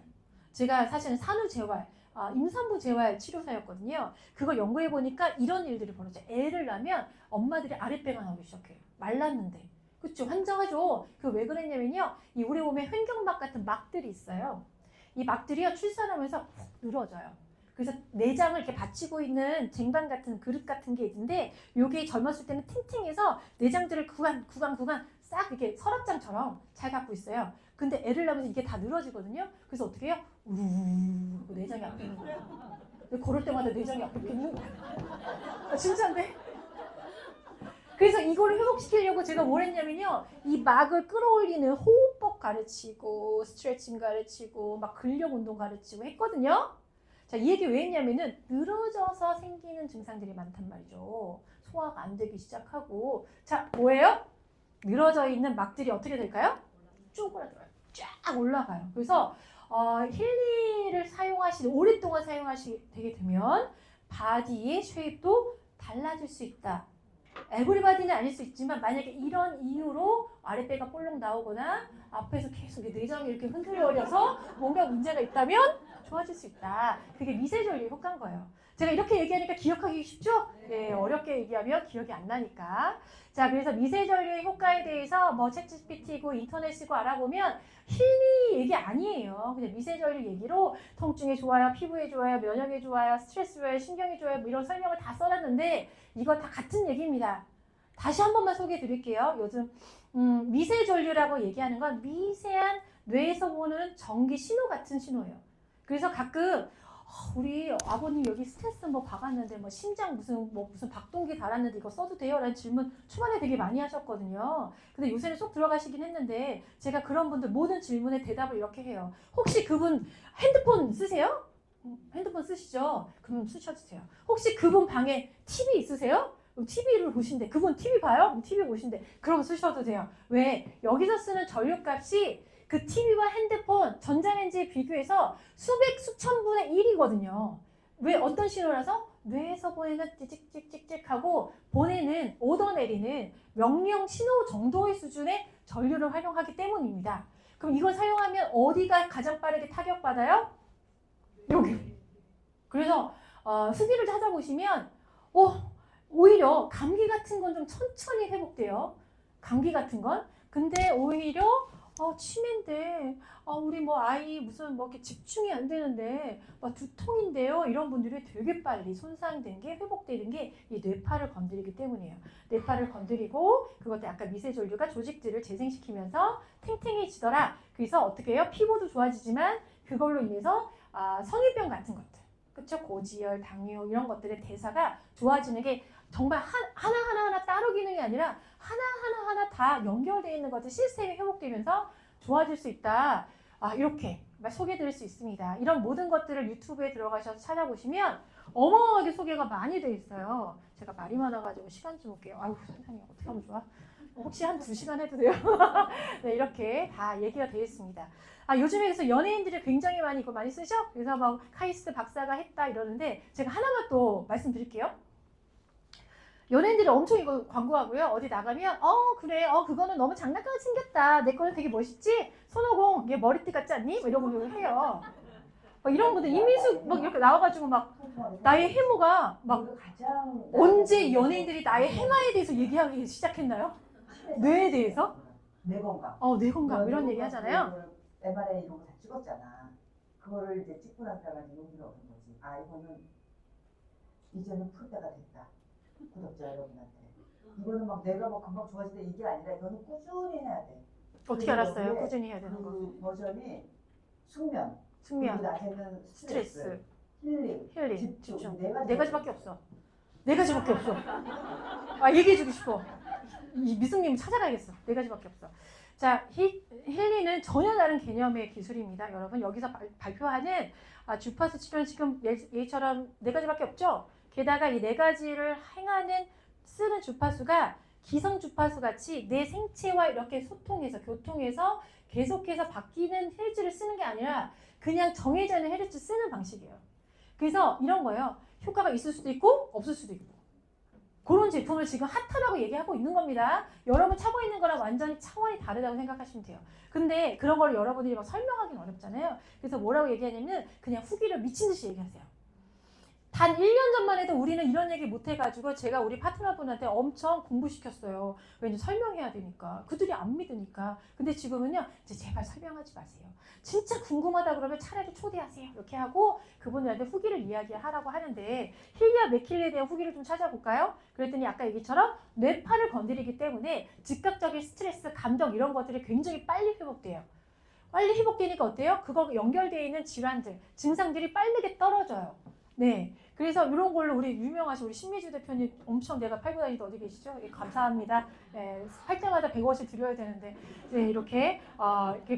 제가 사실은 산후재활, 임산부 재활 치료사였거든요. 그걸 연구해 보니까 이런 일들이 벌어져요. 애를 낳으면 엄마들이 아랫배가 나오기 시작해요. 말랐는데. 그쵸? 환장하죠. 그 왜 그랬냐면요. 이 우리 몸에 횡격막 같은 막들이 있어요. 이 막들이요 출산하면서 늘어져요. 그래서 내장을 이렇게 받치고 있는 쟁반 같은 그릇 같은 게 있는데 요게 젊었을 때는 팅팅해서 내장들을 구간 싹 이렇게 서랍장처럼 잘 갖고 있어요. 근데 애를 낳으면서 이게 다 늘어지거든요. 그래서 어떻게 해요? 우르르 내장이 아프는 거예요. 걸을 때마다 내장이 아프는 거예요. 진짜인데? 그래서 이거를 회복시키려고 제가 뭘 했냐면요. 이 막을 끌어올리는 호흡법 가르치고 스트레칭 가르치고 막 근력 운동 가르치고 했거든요. 자, 이 얘기 왜 했냐면은 늘어져서 생기는 증상들이 많단 말이죠. 소화가 안 되기 시작하고 자, 뭐예요? 늘어져 있는 막들이 어떻게 될까요? 쪼그라들어요. 쫙 올라가요. 그래서 힐리를 오랫동안 사용하시게 되면 바디의 쉐입도 달라질 수 있다. 에브리바디는 아닐 수 있지만 만약에 이런 이유로 아랫배가 볼록 나오거나 앞에서 계속 내장이 이렇게 흔들거려서 뭔가 문제가 있다면 좋아질 수 있다. 그게 미세전류 효과인 거예요. 제가 이렇게 얘기하니까 기억하기 쉽죠? 네, 어렵게 얘기하면 기억이 안 나니까. 자, 그래서 미세전류의 효과에 대해서 뭐 챗GPT고 인터넷이고 알아보면 힐리 얘기 아니에요. 그냥 미세전류 얘기로 통증에 좋아요, 피부에 좋아요, 면역에 좋아요, 스트레스 좋아요, 신경에 좋아요 뭐 이런 설명을 다 써놨는데 이거 다 같은 얘기입니다. 다시 한 번만 소개해 드릴게요. 요즘 미세전류라고 얘기하는 건 미세한 뇌에서 보는 전기 신호 같은 신호예요. 그래서 가끔 우리 아버님 여기 스트레스 뭐 박았는데 뭐 심장 무슨 박동기 달았는데 이거 써도 돼요? 라는 질문 초반에 되게 많이 하셨거든요. 근데 요새는 쏙 들어가시긴 했는데 제가 그런 분들 모든 질문에 대답을 이렇게 해요. 혹시 그분 핸드폰 쓰세요? 핸드폰 쓰시죠? 그럼 쓰셔주세요. 혹시 그분 방에 TV 있으세요? TV를 보신대. 그분 TV 봐요? 그럼 TV 보신대. 그럼 쓰셔도 돼요. 왜? 여기서 쓰는 전력값이 그 TV와 핸드폰, 전자레인지에 비교해서 수천 분의 1이거든요. 왜? 어떤 신호라서? 뇌에서 보내는 찍찍찍찍하고 보내는 오더 내리는 명령 신호 정도의 수준의 전류를 활용하기 때문입니다. 그럼 이걸 사용하면 어디가 가장 빠르게 타격받아요? 여기. 그래서 후기를 찾아보시면 오히려 감기 같은 건 좀 천천히 회복돼요. 감기 같은 건. 근데 오히려 치매인데 우리 뭐 아이 무슨 뭐 이렇게 집중이 안 되는데 두통인데요. 이런 분들이 되게 빨리 손상된 게 회복되는 게 이 뇌파를 건드리기 때문이에요. 뇌파를 건드리고 그것도 약간 미세전류가 조직들을 재생시키면서 탱탱해지더라. 그래서 어떻게 해요? 피부도 좋아지지만 그걸로 인해서 성인병 같은 것들, 그쵸? 고지혈, 당뇨 이런 것들의 대사가 좋아지는 게 정말 하나하나 따로 기능이 아니라 하나하나 다 연결되어 있는 것들 시스템이 회복되면서 좋아질 수 있다. 이렇게 소개해드릴 수 있습니다. 이런 모든 것들을 유튜브에 들어가셔서 찾아보시면 어마어마하게 소개가 많이 돼 있어요. 제가 말이 많아가지고 시간 좀 볼게요. 아유 세상에 어떻게 하면 좋아? 혹시 한 2시간 해도 돼요? 네, 이렇게 다 얘기가 되어 있습니다. 요즘에 그래서 연예인들이 굉장히 많이 이거 많이 쓰죠? 그래서 막 카이스트 박사가 했다 이러는데 제가 하나만 또 말씀드릴게요. 연예인들이 엄청 이거 광고하고요. 어디 나가면 그래 그거는 너무 장난감이 생겼다. 내 거는 되게 멋있지? 손오공 얘 머리띠 같지 않니? 이런 거 해요. 이런 분들 이민수 막 이렇게 나와가지고 막 나의 해모가 막 언제 연예인들이 나의 해마에 대해서 얘기하기 시작했나요? 뇌에 대해서? 뇌 건강. 뇌 건강 이런 얘기 하잖아요. MRI 이런 거 다 찍었잖아. 그거를 이제 찍고 나서 가지고 용기가 얻은 거지. 이거는 이제는 풀 때가 됐다. 구독자 여러분한테. 이거는 막 내가 뭐 금방 좋아진다 이게 아니라 이거는 꾸준히 해야 돼. 어떻게 알았어요? 꾸준히 해야 되는 거. 그 버전이 숙면. 낮에는 스트레스. 힐링. 집중. 네 가지밖에 없어. 네 가지밖에 없어. 얘기해주고 싶어. 이 미숙님 찾아가야겠어. 4가지밖에 없어. 자, 힐리는 전혀 다른 개념의 기술입니다. 여러분 여기서 발표하는 주파수 치료는 지금 얘처럼 4가지밖에 없죠. 게다가 이 4가지를 행하는 쓰는 주파수가 기성 주파수 같이 내 생체와 이렇게 소통해서 교통해서 계속해서 바뀌는 헤르츠를 쓰는 게 아니라 그냥 정해져 있는 헤르츠 쓰는 방식이에요. 그래서 이런 거예요. 효과가 있을 수도 있고 없을 수도 있고. 그런 제품을 지금 핫하다고 얘기하고 있는 겁니다. 여러분 차고 있는 거랑 완전히 차원이 다르다고 생각하시면 돼요. 근데 그런 걸 여러분들이 막 설명하기는 어렵잖아요. 그래서 뭐라고 얘기하냐면 그냥 후기를 미친 듯이 얘기하세요. 단 1년 전만 해도 우리는 이런 얘기 못 해가지고 제가 우리 파트너분한테 엄청 공부시켰어요. 왠지 설명해야 되니까. 그들이 안 믿으니까. 근데 지금은요. 이제 제발 설명하지 마세요. 진짜 궁금하다 그러면 차라리 초대하세요. 이렇게 하고 그분들한테 후기를 이야기하라고 하는데 힐리와 맥힐리에 대한 후기를 좀 찾아볼까요? 그랬더니 아까 얘기처럼 뇌파를 건드리기 때문에 즉각적인 스트레스, 감정 이런 것들이 굉장히 빨리 회복돼요. 빨리 회복되니까 어때요? 그거 연결되어 있는 질환들, 증상들이 빠르게 떨어져요. 네. 그래서 이런 걸로 우리 유명하신 우리 신미주 대표님 엄청 내가 팔고 다니는데 어디 계시죠? 감사합니다. 네, 팔 때마다 100원씩 드려야 되는데 네, 이렇게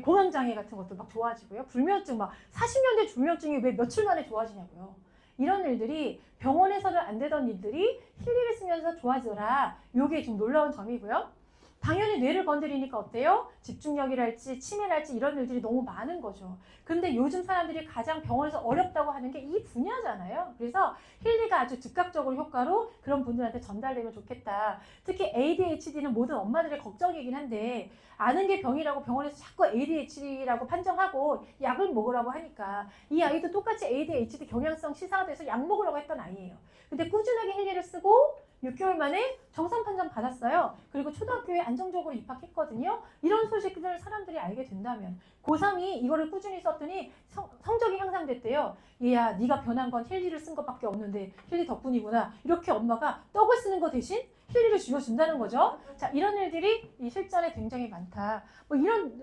공황장애 같은 것도 막 좋아지고요. 불면증 막 40년대 불면증이 왜 며칠 만에 좋아지냐고요. 이런 일들이 병원에서는 안 되던 일들이 힐리를 쓰면서 좋아지더라. 이게 좀 놀라운 점이고요. 당연히 뇌를 건드리니까 어때요? 집중력이랄지 치매랄지 이런 일들이 너무 많은 거죠. 근데 요즘 사람들이 가장 병원에서 어렵다고 하는 게 이 분야잖아요. 그래서 힐리가 아주 즉각적으로 효과로 그런 분들한테 전달되면 좋겠다. 특히 ADHD는 모든 엄마들의 걱정이긴 한데 아는 게 병이라고 병원에서 자꾸 ADHD라고 판정하고 약을 먹으라고 하니까 이 아이도 똑같이 ADHD 경향성 시사가 돼서 약 먹으라고 했던 아이예요. 근데 꾸준하게 힐리를 쓰고 6개월 만에 정상 판정 받았어요. 그리고 초등학교에 안정적으로 입학했거든요. 이런 소식들을 사람들이 알게 된다면 고3이 이거를 꾸준히 썼더니 성적이 향상됐대요. 얘야 네가 변한 건 힐리를 쓴 것밖에 없는데 힐리 덕분이구나. 이렇게 엄마가 떡을 쓰는 거 대신 힐리를 줄여준다는 거죠. 자, 이런 일들이 이 실전에 굉장히 많다. 뭐 이런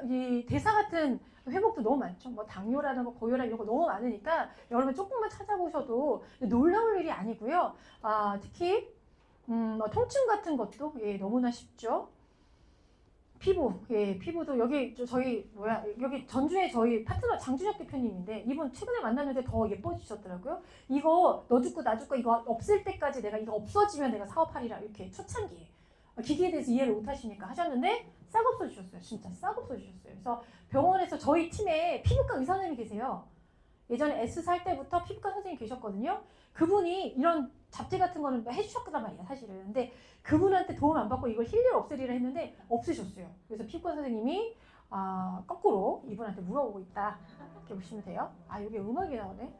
이 대사 같은 회복도 너무 많죠. 뭐 당뇨라든가 고혈압 이런 거 너무 많으니까 여러분 조금만 찾아보셔도 놀라울 일이 아니고요. 특히 통증 같은 것도 너무나 쉽죠. 피부도 여기 저희 여기 전주에 저희 파트너 장준혁 대표님인데 이분 최근에 만났는데 더 예뻐지셨더라고요. 이거 너 죽고 나 죽고 이거 없을 때까지 내가 이거 없어지면 내가 사업하리라 이렇게 초창기에 기기에 대해서 이해를 못 하시니까 하셨는데 싹 없어지셨어요. 진짜 싹 없어지셨어요. 그래서 병원에서 저희 팀에 피부과 의사 선생님이 계세요. 예전에 S사 할 때부터 피부과 선생님이 계셨거든요. 그분이 이런 잡티 같은 거는 해주셨단 말이야 사실은. 근데 그분한테 도움 안 받고 이걸 힐리를 없애리라 했는데 없으셨어요. 그래서 피부과 선생님이 거꾸로 이분한테 물어보고 있다 이렇게 보시면 돼요. 여기 음악이 나오네.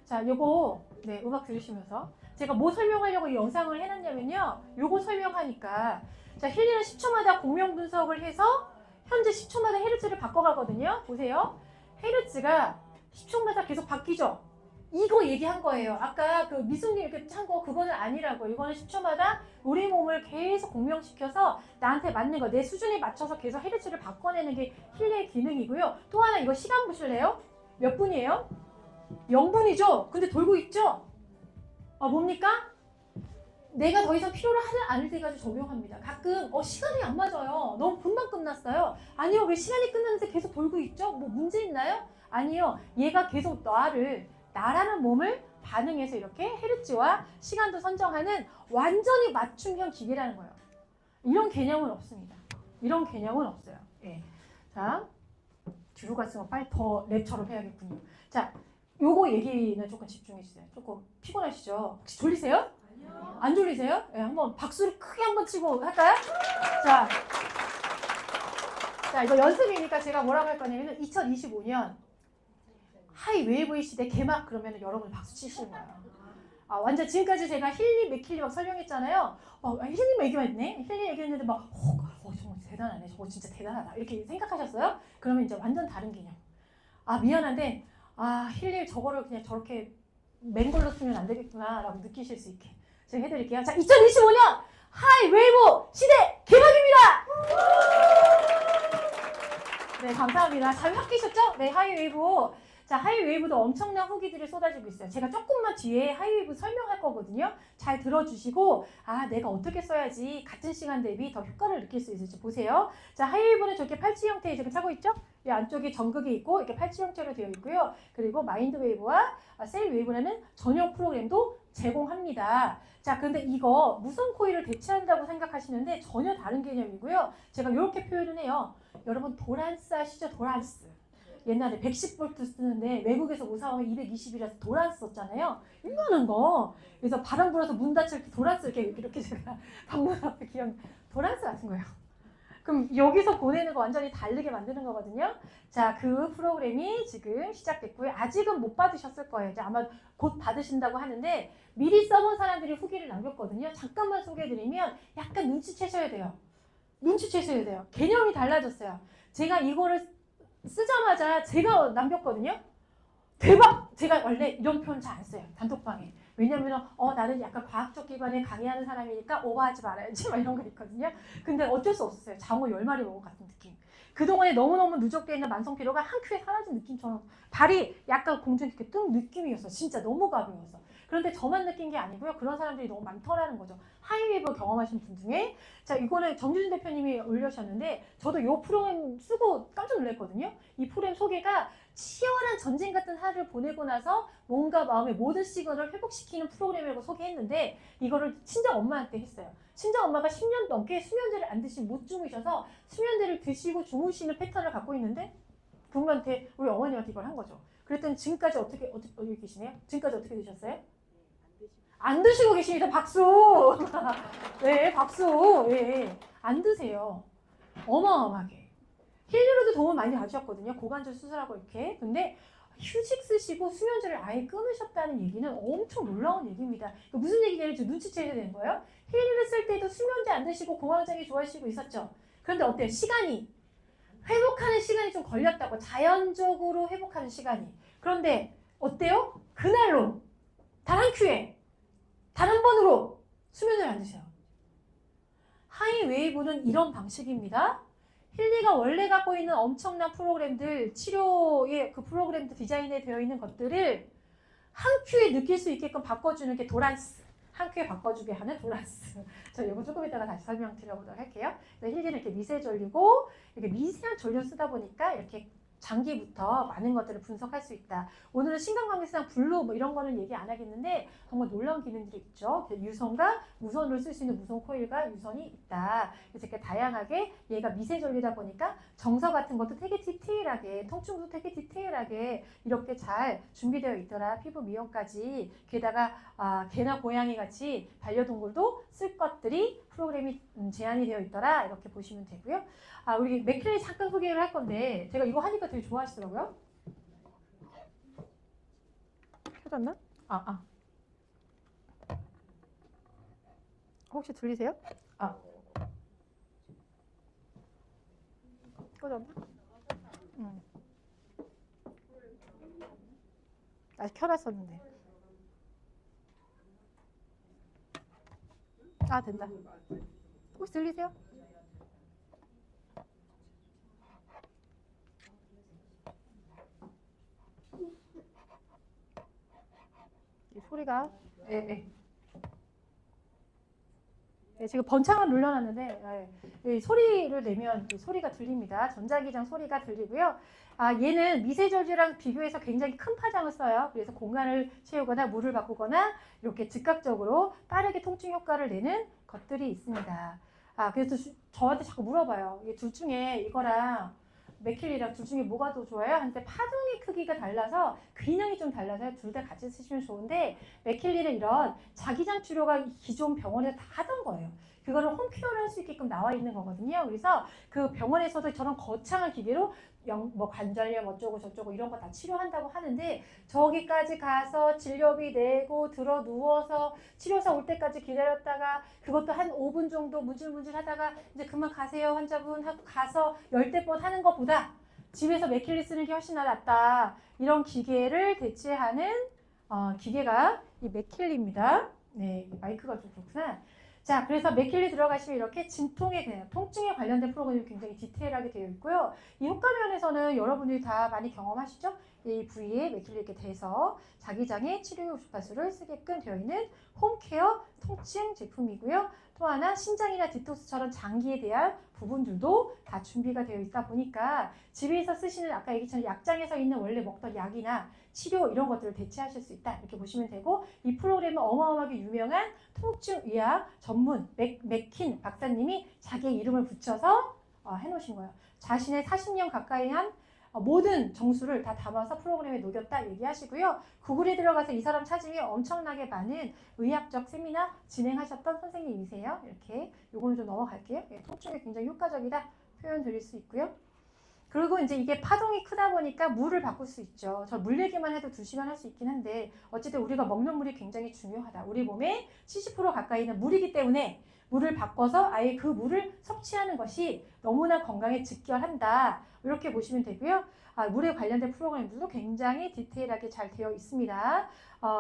자, 요거 음악 들으시면서 제가 뭐 설명하려고 이 영상을 해놨냐면요. 요거 설명하니까 자, 힐리는 10초마다 공명 분석을 해서 현재 10초마다 헤르츠를 바꿔가거든요. 보세요. 헤르츠가 10초마다 계속 바뀌죠. 이거 얘기한 거예요. 아까 그 미숙님 이렇게 한 거 그거는 아니라고. 이거는 10초마다 우리 몸을 계속 공명시켜서 나한테 맞는 거, 내 수준에 맞춰서 계속 헤르츠를 바꿔내는 게 힐리의 기능이고요. 또 하나 이거 시간 보실래요? 몇 분이에요? 0분이죠? 근데 돌고 있죠? 뭡니까? 내가 더 이상 필요로 하지 않을 때까지 적용합니다. 가끔 시간이 안 맞아요. 너무 금방 끝났어요. 아니요. 왜 시간이 끝났는데 계속 돌고 있죠? 뭐 문제 있나요? 아니요. 얘가 계속 나라는 몸을 반응해서 이렇게 헤르츠와 시간도 선정하는 완전히 맞춤형 기계라는 거예요. 이런 개념은 없습니다. 이런 개념은 없어요. 예. 자, 뒤로 갔으면 빨리 더 랩처럼 해야겠군요. 자, 요거 얘기는 조금 집중해 주세요. 조금 피곤하시죠? 혹시 졸리세요? 아니요. 안 졸리세요? 예, 한번 박수를 크게 한번 치고 할까요? 자, 이거 연습이니까 제가 뭐라고 할 거냐면 2025년 하이 웨이브의 시대 개막 그러면 여러분 박수 치시는 거예요. 완전 지금까지 제가 힐리 맥힐리 막 설명했잖아요. 힐리 얘기만 했네. 힐리 얘기했는데 막 정말 대단하네. 저거 진짜 대단하다. 이렇게 생각하셨어요? 그러면 이제 완전 다른 개념. 미안한데 힐리 저거를 그냥 저렇게 맨걸로 쓰면 안 되겠구나 라고 느끼실 수 있게 제가 해드릴게요. 자, 2025년 하이 웨이브 시대 개막입니다. 네, 감사합니다. 잘 확 끼셨죠? 네, 하이 웨이브. 자, 하이웨이브도 엄청난 후기들이 쏟아지고 있어요. 제가 조금만 뒤에 하이웨이브 설명할 거거든요. 잘 들어주시고 내가 어떻게 써야지 같은 시간 대비 더 효과를 느낄 수 있을지 보세요. 자, 하이웨이브는 저렇게 팔찌 형태에 지금 차고 있죠? 이 안쪽에 전극이 있고 이렇게 팔찌 형태로 되어 있고요. 그리고 마인드웨이브와 셀웨이브라는 전용 프로그램도 제공합니다. 자, 근데 이거 무선 코일을 대체한다고 생각하시는데 전혀 다른 개념이고요. 제가 이렇게 표현을 해요. 여러분 도란스 아시죠? 도란스. 옛날에 110V 쓰는데 외국에서 무사하면 220이라서 도란스 썼잖아요. 이만한 거. 그래서 바람 불어서 문 닫힐 때 도란스 이렇게 제가 방문 앞에 도란스 같은 거예요. 그럼 여기서 보내는 거 완전히 다르게 만드는 거거든요. 자, 그 프로그램이 지금 시작됐고요. 아직은 못 받으셨을 거예요. 이제 아마 곧 받으신다고 하는데 미리 써본 사람들이 후기를 남겼거든요. 잠깐만 소개해드리면 약간 눈치채셔야 돼요. 눈치채셔야 돼요. 개념이 달라졌어요. 제가 이거를 쓰자마자 제가 남겼거든요. 대박! 제가 원래 이런 표현 잘 안 써요. 단톡방에. 왜냐면 나는 약간 과학적 기관에 강의하는 사람이니까 오버하지 말아야지 막 이런 거 있거든요. 근데 어쩔 수 없었어요. 장어 10마리 먹은 것 같은 느낌. 그동안에 너무너무 누적되어 있는 만성피로가 한 큐에 사라진 느낌처럼 발이 약간 공중에 이렇게 뜬 느낌이었어. 진짜 너무 가벼워서. 그런데 저만 느낀 게 아니고요. 그런 사람들이 너무 많더라는 거죠. 하이웨이브 경험하신 분 중에. 자, 이거는 정주진 대표님이 올려주셨는데 저도 이 프로그램 쓰고 깜짝 놀랐거든요. 이 프로그램 소개가 치열한 전쟁 같은 하루를 보내고 나서 몸과 마음의 모든 시그널을 회복시키는 프로그램이라고 소개했는데 이거를 친정 엄마한테 했어요. 친정 엄마가 10년 넘게 수면제를 안 드시면 못 주무셔서 수면제를 드시고 주무시는 패턴을 갖고 있는데 그분한테 우리 어머니한테 이걸 한 거죠. 그랬더니 지금까지 어떻게 계시네요? 지금까지 어떻게 되셨어요? 안 드시고 계십니다. 박수. 네, 박수. 예, 안 드세요. 어마어마하게. 힐리로도 도움 많이 받으셨거든요. 고관절 수술하고 이렇게. 근데 휴직 쓰시고 수면제를 아예 끊으셨다는 얘기는 엄청 놀라운 얘기입니다. 무슨 얘기냐면 눈치채야 되는 거예요. 힐리를 쓸 때도 수면제 안 드시고 공황장애 좋아하시고 있었죠. 그런데 어때요? 시간이 회복하는 시간이 좀 걸렸다고. 자연적으로 회복하는 시간이. 그런데 어때요? 그날로 단 한 큐에 단 한 번으로 수면제를 안 드세요. 힐리 웨이브는 이런 방식입니다. 힐리가 원래 갖고 있는 엄청난 프로그램들, 치료의 그 프로그램도 디자인에 되어 있는 것들을 한 큐에 느낄 수 있게끔 바꿔주는 게 도란스. 한 큐에 바꿔주게 하는 도란스. 저 이거 조금 이따가 다시 설명드려보도록 할게요. 힐리는 이렇게 미세 전류고, 이렇게 미세한 전류 쓰다 보니까 이렇게 장기부터 많은 것들을 분석할 수 있다. 오늘은 신경관계상 분로 뭐 이런 거는 얘기 안 하겠는데 정말 놀라운 기능들이 있죠. 유선과 무선으로 쓸 수 있는 무선 코일과 유선이 있다. 그래서 이렇게 다양하게 얘가 미세 전류다 보니까 정서 같은 것도 되게 디테일하게, 통증도 되게 디테일하게 이렇게 잘 준비되어 있더라. 피부 미용까지. 게다가 개나 고양이 같이 반려동물도 쓸 것들이 프로그램이 제한이 되어 있더라. 이렇게 보시면 되고요. 우리 맥킬리 잠깐 소개를 할 건데 제가 이거 하니까 되게 좋아하시더라고요. 켜졌나? 혹시 들리세요? 꺼졌나? 아직 켜놨었는데. 된다. 혹시 들리세요? 이 소리가 지금 번창을 눌러놨는데 이 소리를 내면 이 소리가 들립니다. 전자기장 소리가 들리고요. 얘는 미세전류랑 비교해서 굉장히 큰 파장을 써요. 그래서 공간을 채우거나 물을 바꾸거나 이렇게 즉각적으로 빠르게 통증 효과를 내는 것들이 있습니다. 그래서 저한테 자꾸 물어봐요. 이 둘 중에 이거랑 맥킬리랑 둘 중에 뭐가 더 좋아요? 하는데 파동의 크기가 달라서 기능이 좀 달라서요. 둘 다 같이 쓰시면 좋은데 맥킬리는 이런 자기장 치료가 기존 병원에서 다 하던 거예요. 그거를 홈케어를 할 수 있게끔 나와 있는 거거든요. 그래서 그 병원에서도 저런 거창한 기계로 뭐 관절염 어쩌고 저쩌고 이런 거 다 치료한다고 하는데 저기까지 가서 진료비 내고 들어 누워서 치료사 올 때까지 기다렸다가 그것도 한 5분 정도 문질문질 하다가 이제 그만 가세요 환자분 하고 가서 열대 번 하는 것보다 집에서 맥킬리 쓰는 게 훨씬 낫다. 이런 기계를 대체하는 기계가 이 맥킬리입니다. 네, 마이크가 좀 그렇구나. 자, 그래서 맥킬리 들어가시면 이렇게 진통에 대한 통증에 관련된 프로그램이 굉장히 디테일하게 되어 있고요. 이 효과면에서는 여러분들이 다 많이 경험하시죠? 이 부위에 맥킬리 이렇게 대서 자기장의 치료 주파수를 쓰게끔 되어 있는 홈케어 통증 제품이고요. 또 하나 신장이나 디톡스처럼 장기에 대한 부분들도 다 준비가 되어 있다 보니까 집에서 쓰시는 아까 얘기처럼 약장에서 있는 원래 먹던 약이나 치료 이런 것들을 대체하실 수 있다. 이렇게 보시면 되고 이 프로그램은 어마어마하게 유명한 통증의학 전문 맥킨 박사님이 자기의 이름을 붙여서 해놓으신 거예요. 자신의 40년 가까이 한 모든 정수를 다 담아서 프로그램에 녹였다 얘기하시고요. 구글에 들어가서 이 사람 찾으면 엄청나게 많은 의학적 세미나 진행하셨던 선생님이세요. 이렇게 요거는 좀 넘어갈게요. 통증에 굉장히 효과적이다 표현 드릴 수 있고요. 그리고 이제 이게 파동이 크다 보니까 물을 바꿀 수 있죠. 저 물 얘기만 해도 2시간 할 수 있긴 한데 어쨌든 우리가 먹는 물이 굉장히 중요하다. 우리 몸에 70% 가까이는 물이기 때문에 물을 바꿔서 아예 그 물을 섭취하는 것이 너무나 건강에 직결한다. 이렇게 보시면 되고요. 물에 관련된 프로그램들도 굉장히 디테일하게 잘 되어 있습니다.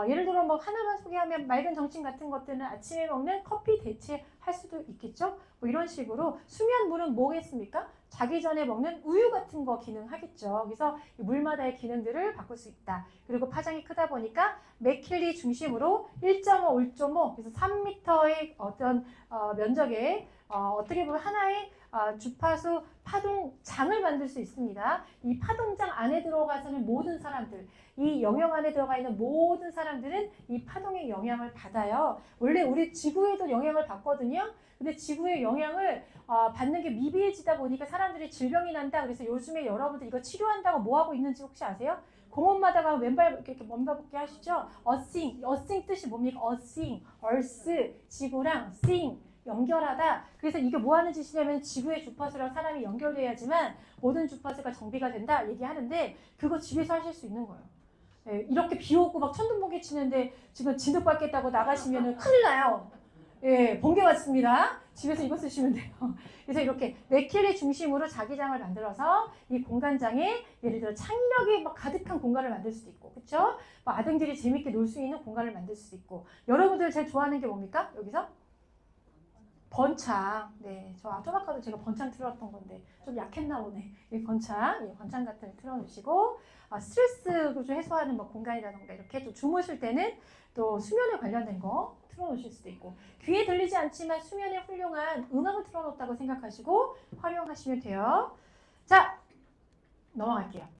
예를 들어 뭐 하나만 소개하면 맑은 정침 같은 것들은 아침에 먹는 커피 대체할 수도 있겠죠. 뭐 이런 식으로 수면물은 뭐겠습니까? 자기 전에 먹는 우유 같은 거 기능하겠죠. 그래서 물마다의 기능들을 바꿀 수 있다. 그리고 파장이 크다 보니까 맥킬리 중심으로 1.5, 1.5 그래서 3m의 어떤 면적에 어떻게 보면 하나의 주파수 파동장을 만들 수 있습니다. 이 파동장 안에 들어가서는 모든 사람들, 이 영역 안에 들어가 있는 모든 사람들은 이 파동의 영향을 받아요. 원래 우리 지구에도 영향을 받거든요. 근데 지구의 영향을 받는 게 미비해지다 보니까 사람들이 질병이 난다. 그래서 요즘에 여러분들 이거 치료한다고 뭐 하고 있는지 혹시 아세요? 공원마다 가면 왼발 이렇게 몸바붙게 하시죠? 어싱 뜻이 뭡니까? 어싱, 얼스, 지구랑 싱 연결하다. 그래서 이게 뭐 하는 짓이냐면 지구의 주파수랑 사람이 연결돼야지만 모든 주파수가 정비가 된다 얘기하는데 그거 집에서 하실 수 있는 거예요. 예, 이렇게 비 오고 막 천둥번개 치는데 지금 진흙 밟겠다고 나가시면 큰일 나요. 예, 번개 왔습니다. 집에서 이거 쓰시면 돼요. 그래서 이렇게 맥킬리 중심으로 자기장을 만들어서 이 공간장에 예를 들어 창의력이 막 가득한 공간을 만들 수도 있고, 그렇죠? 아등들이 재밌게 놀 수 있는 공간을 만들 수도 있고. 여러분들 제일 좋아하는 게 뭡니까? 여기서? 번창. 네, 좀 아까도 제가 번창 틀었던 건데 좀 약했나 보네. 이 번창, 번창 같은 거 틀어주시고 스트레스 좀 해소하는 뭐 공간이라던가 이렇게 또 주무실 때는 또 수면에 관련된 거 틀어놓으실 수도 있고 귀에 들리지 않지만 수면에 훌륭한 음악을 틀어놓았다고 생각하시고 활용하시면 돼요. 자, 넘어갈게요.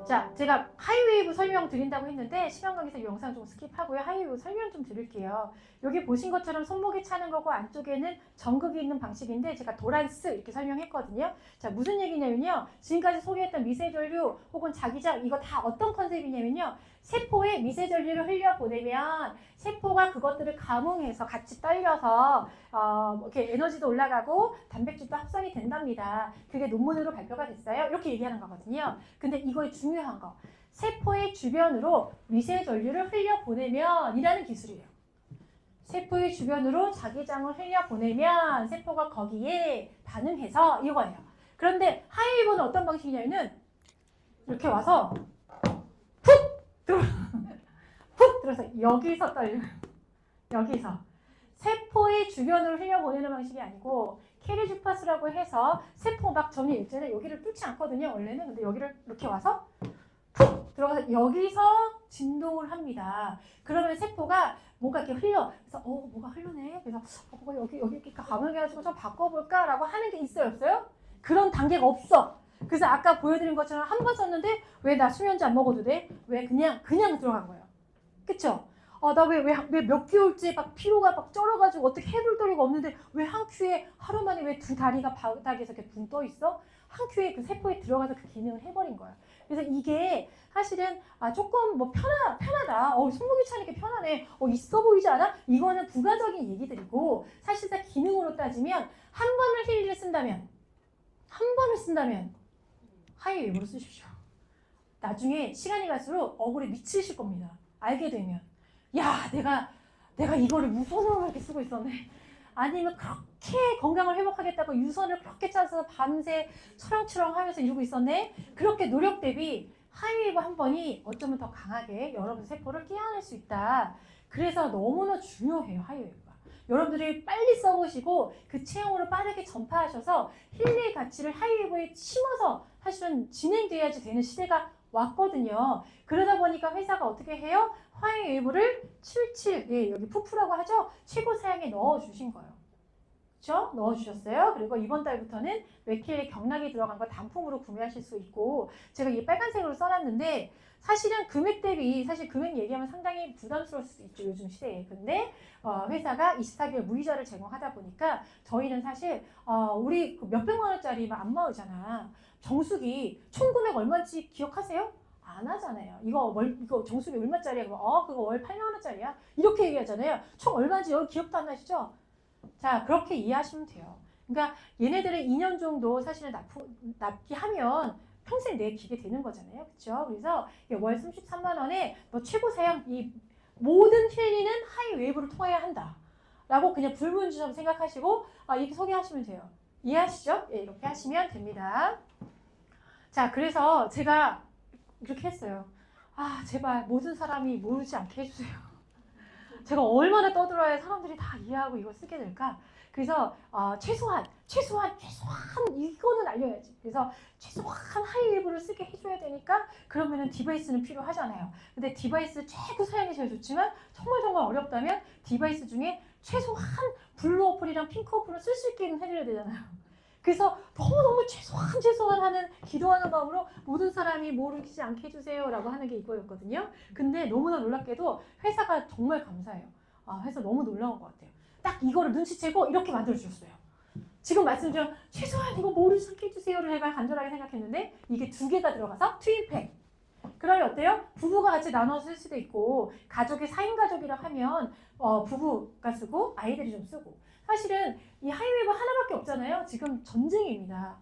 자, 제가 하이웨이브 설명 드린다고 했는데 시간 관계상 이 영상 좀 스킵하고요. 하이웨이브 설명 좀 드릴게요. 여기 보신 것처럼 손목에 차는 거고 안쪽에는 전극이 있는 방식인데 제가 도란스 이렇게 설명했거든요. 자, 무슨 얘기냐면요. 지금까지 소개했던 미세전류 혹은 자기장 이거 다 어떤 컨셉이냐면요. 세포에 미세전류를 흘려보내면 세포가 그것들을 감응해서 같이 딸려서 이렇게 에너지도 올라가고 단백질도 합성이 된답니다. 그게 논문으로 발표가 됐어요. 이렇게 얘기하는 거거든요. 근데 이거의 중요한 거 세포의 주변으로 미세전류를 흘려보내면 이라는 기술이에요. 세포의 주변으로 자기장을 흘려보내면 세포가 거기에 반응해서 이거예요. 그런데 하이웨이브는 어떤 방식이냐면 이렇게 와서 푹 들어서 여기서 떨려요. 여기서 세포의 주변으로 흘려보내는 방식이 아니고 캐리 주파수라고 해서 세포 막 전이 일제는 여기를 뚫지 않거든요. 원래는. 근데 여기를 이렇게 와서 푹 들어가서 여기서 진동을 합니다. 그러면 세포가 뭔가 이렇게 흘러. 그래서 뭐가 흐르네. 그래서 뭐가 여기 이렇게 감응해가지고 좀 바꿔볼까라고 하는 게 있어요, 없어요? 그런 단계가 없어. 그래서 아까 보여드린 것처럼 한 번 썼는데 왜 나 수면제 안 먹어도 돼? 왜 그냥 들어간 거예요. 그쵸? 나 왜 몇 개월째 막 피로가 막 쩔어가지고 어떻게 해볼 도리가 없는데 왜 한 큐에 하루 만에 왜 두 다리가 바닥에서 이렇게 붕 떠 있어? 한 큐에 그 세포에 들어가서 그 기능을 해버린 거예요. 그래서 이게 사실은 조금 뭐 편하다. 손목이 차니까 편하네. 있어 보이지 않아? 이거는 부가적인 얘기들이고 사실상 기능으로 따지면 한 번을 힐리를 쓴다면 하이웨이브로 쓰십시오. 나중에 시간이 갈수록 억울해 미치실 겁니다. 알게 되면 야 내가 이거를 무선으로 이렇게 쓰고 있었네. 아니면 그렇게 건강을 회복하겠다고 유선을 그렇게 짜서 밤새 철렁철렁 하면서 이러고 있었네. 그렇게 노력 대비 하이웨이브 한 번이 어쩌면 더 강하게 여러분 세포를 깨어낼 수 있다. 그래서 너무나 중요해요, 하이웨이브가. 여러분들이 빨리 써보시고 그 체형으로 빠르게 전파하셔서 힐리의 가치를 하이웨이브에 심어서 사실은 진행돼야지 되는 시대가 왔거든요. 그러다 보니까 회사가 어떻게 해요? 하이웨이브를 77, 여기 푸프라고 하죠? 최고 사양에 넣어주신 거예요. 그렇죠? 넣어주셨어요. 그리고 이번 달부터는 맥힐리 경락이 들어간 거 단품으로 구매하실 수 있고 제가 이 빨간색으로 써놨는데 사실은 금액 대비 사실 금액 얘기하면 상당히 부담스러울 수 있죠. 요즘 시대에. 근데 회사가 24개월 무이자를 제공하다 보니까 저희는 사실 우리 몇백만 원짜리만 안 모으잖아. 정수기 총 금액 얼마인지 기억하세요? 안 하잖아요. 이거 정수기 얼마짜리야? 그거 월 8만 원짜리야? 이렇게 얘기하잖아요. 총 얼마인지 여기 기억도 안 나시죠? 자, 그렇게 이해하시면 돼요. 그러니까 얘네들은 2년 정도 사실은 납기하면 평생 내기게 되는 거잖아요. 그렇죠? 그래서 월 33만 원에 최고 사양 이 모든 힐리는 하이웨이브를 통해야 한다. 라고 그냥 불문지처럼 생각하시고 이렇게 소개하시면 돼요. 이해하시죠? 예, 이렇게 하시면 됩니다. 자, 그래서 제가 이렇게 했어요. 제발 모든 사람이 모르지 않게 해주세요. 제가 얼마나 떠들어야 사람들이 다 이해하고 이걸 쓰게 될까? 그래서 최소한 이거는 알려야지. 그래서 최소한 하이웨이브를 쓰게 해줘야 되니까 그러면은 디바이스는 필요하잖아요. 근데 디바이스 최고 사양이 제일 좋지만 정말 어렵다면 디바이스 중에 최소한 블루 어플이랑 핑크 어플을 쓸 수 있게는 해줘야 되잖아요. 그래서 너무너무 최소한 하는 기도하는 마음으로 모든 사람이 모르지 않게 해주세요 라고 하는 게 이거였거든요. 근데 너무나 놀랍게도 회사가 정말 감사해요. 회사 너무 놀라운 것 같아요. 딱 이거를 눈치채고 이렇게 만들어주셨어요. 지금 말씀드린 최소한 이거 모르지 않게 해주세요를 제가 간절하게 생각했는데 이게 2개가 들어가서 트윈팩. 그러면 어때요? 부부가 같이 나눠서 쓸 수도 있고 가족이 4인 가족이라 하면 부부가 쓰고 아이들이 좀 쓰고 사실은 이 하이웨이브 하나밖에 없잖아요. 지금 전쟁입니다.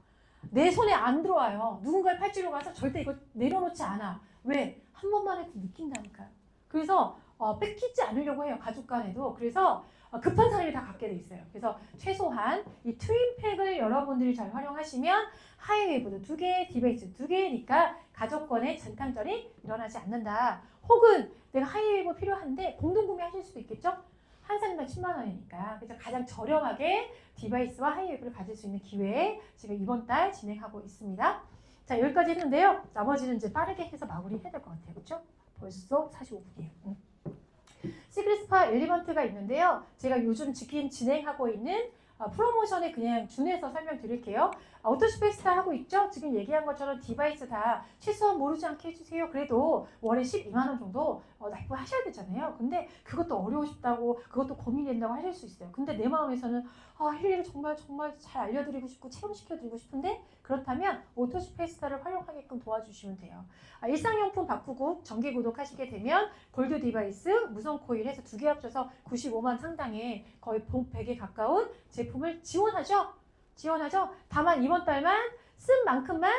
내 손에 안 들어와요. 누군가의 팔찌로 가서 절대 이거 내려놓지 않아. 왜? 한 번만 해도 느낀다니까요. 그래서 뺏기지 않으려고 해요. 가족 간에도. 그래서 급한 사람이 다 갖게 돼 있어요. 그래서 최소한 이 트윈팩을 여러분들이 잘 활용하시면 하이웨이브도 2개, 디바이스 2개니까 가족 간의 전탄절이 일어나지 않는다. 혹은 내가 하이웨이브 필요한데 공동 구매하실 수도 있겠죠? 한 사람당 10만 원이니까. 그래서 가장 저렴하게 디바이스와 하이웨이브를 가질 수 있는 기회에 지금 이번 달 진행하고 있습니다. 자, 여기까지 했는데요. 나머지는 이제 빠르게 해서 마무리해야 될 것 같아요. 그렇죠? 벌써 45분이에요. 시크릿 스파 엘리먼트가 있는데요. 제가 요즘 지금 진행하고 있는 프로모션에 그냥 준해서 설명드릴게요. 오토시 페스타 하고 있죠? 지금 얘기한 것처럼 디바이스 다 최소한 모르지 않게 해주세요. 그래도 월에 12만 원 정도 납부하셔야 되잖아요. 근데 그것도 어려우시다고 그것도 고민된다고 하실 수 있어요. 근데 내 마음에서는 힐리를 정말 잘 알려드리고 싶고 체험시켜드리고 싶은데 그렇다면 오토시 페스타를 활용하게끔 도와주시면 돼요. 일상용품 바꾸고 정기구독 하시게 되면 골드 디바이스, 무선 코일 해서 두 개 합쳐서 95만 상당의 거의 100에 가까운 제품을 지원하죠. 다만 이번 달만 쓴 만큼만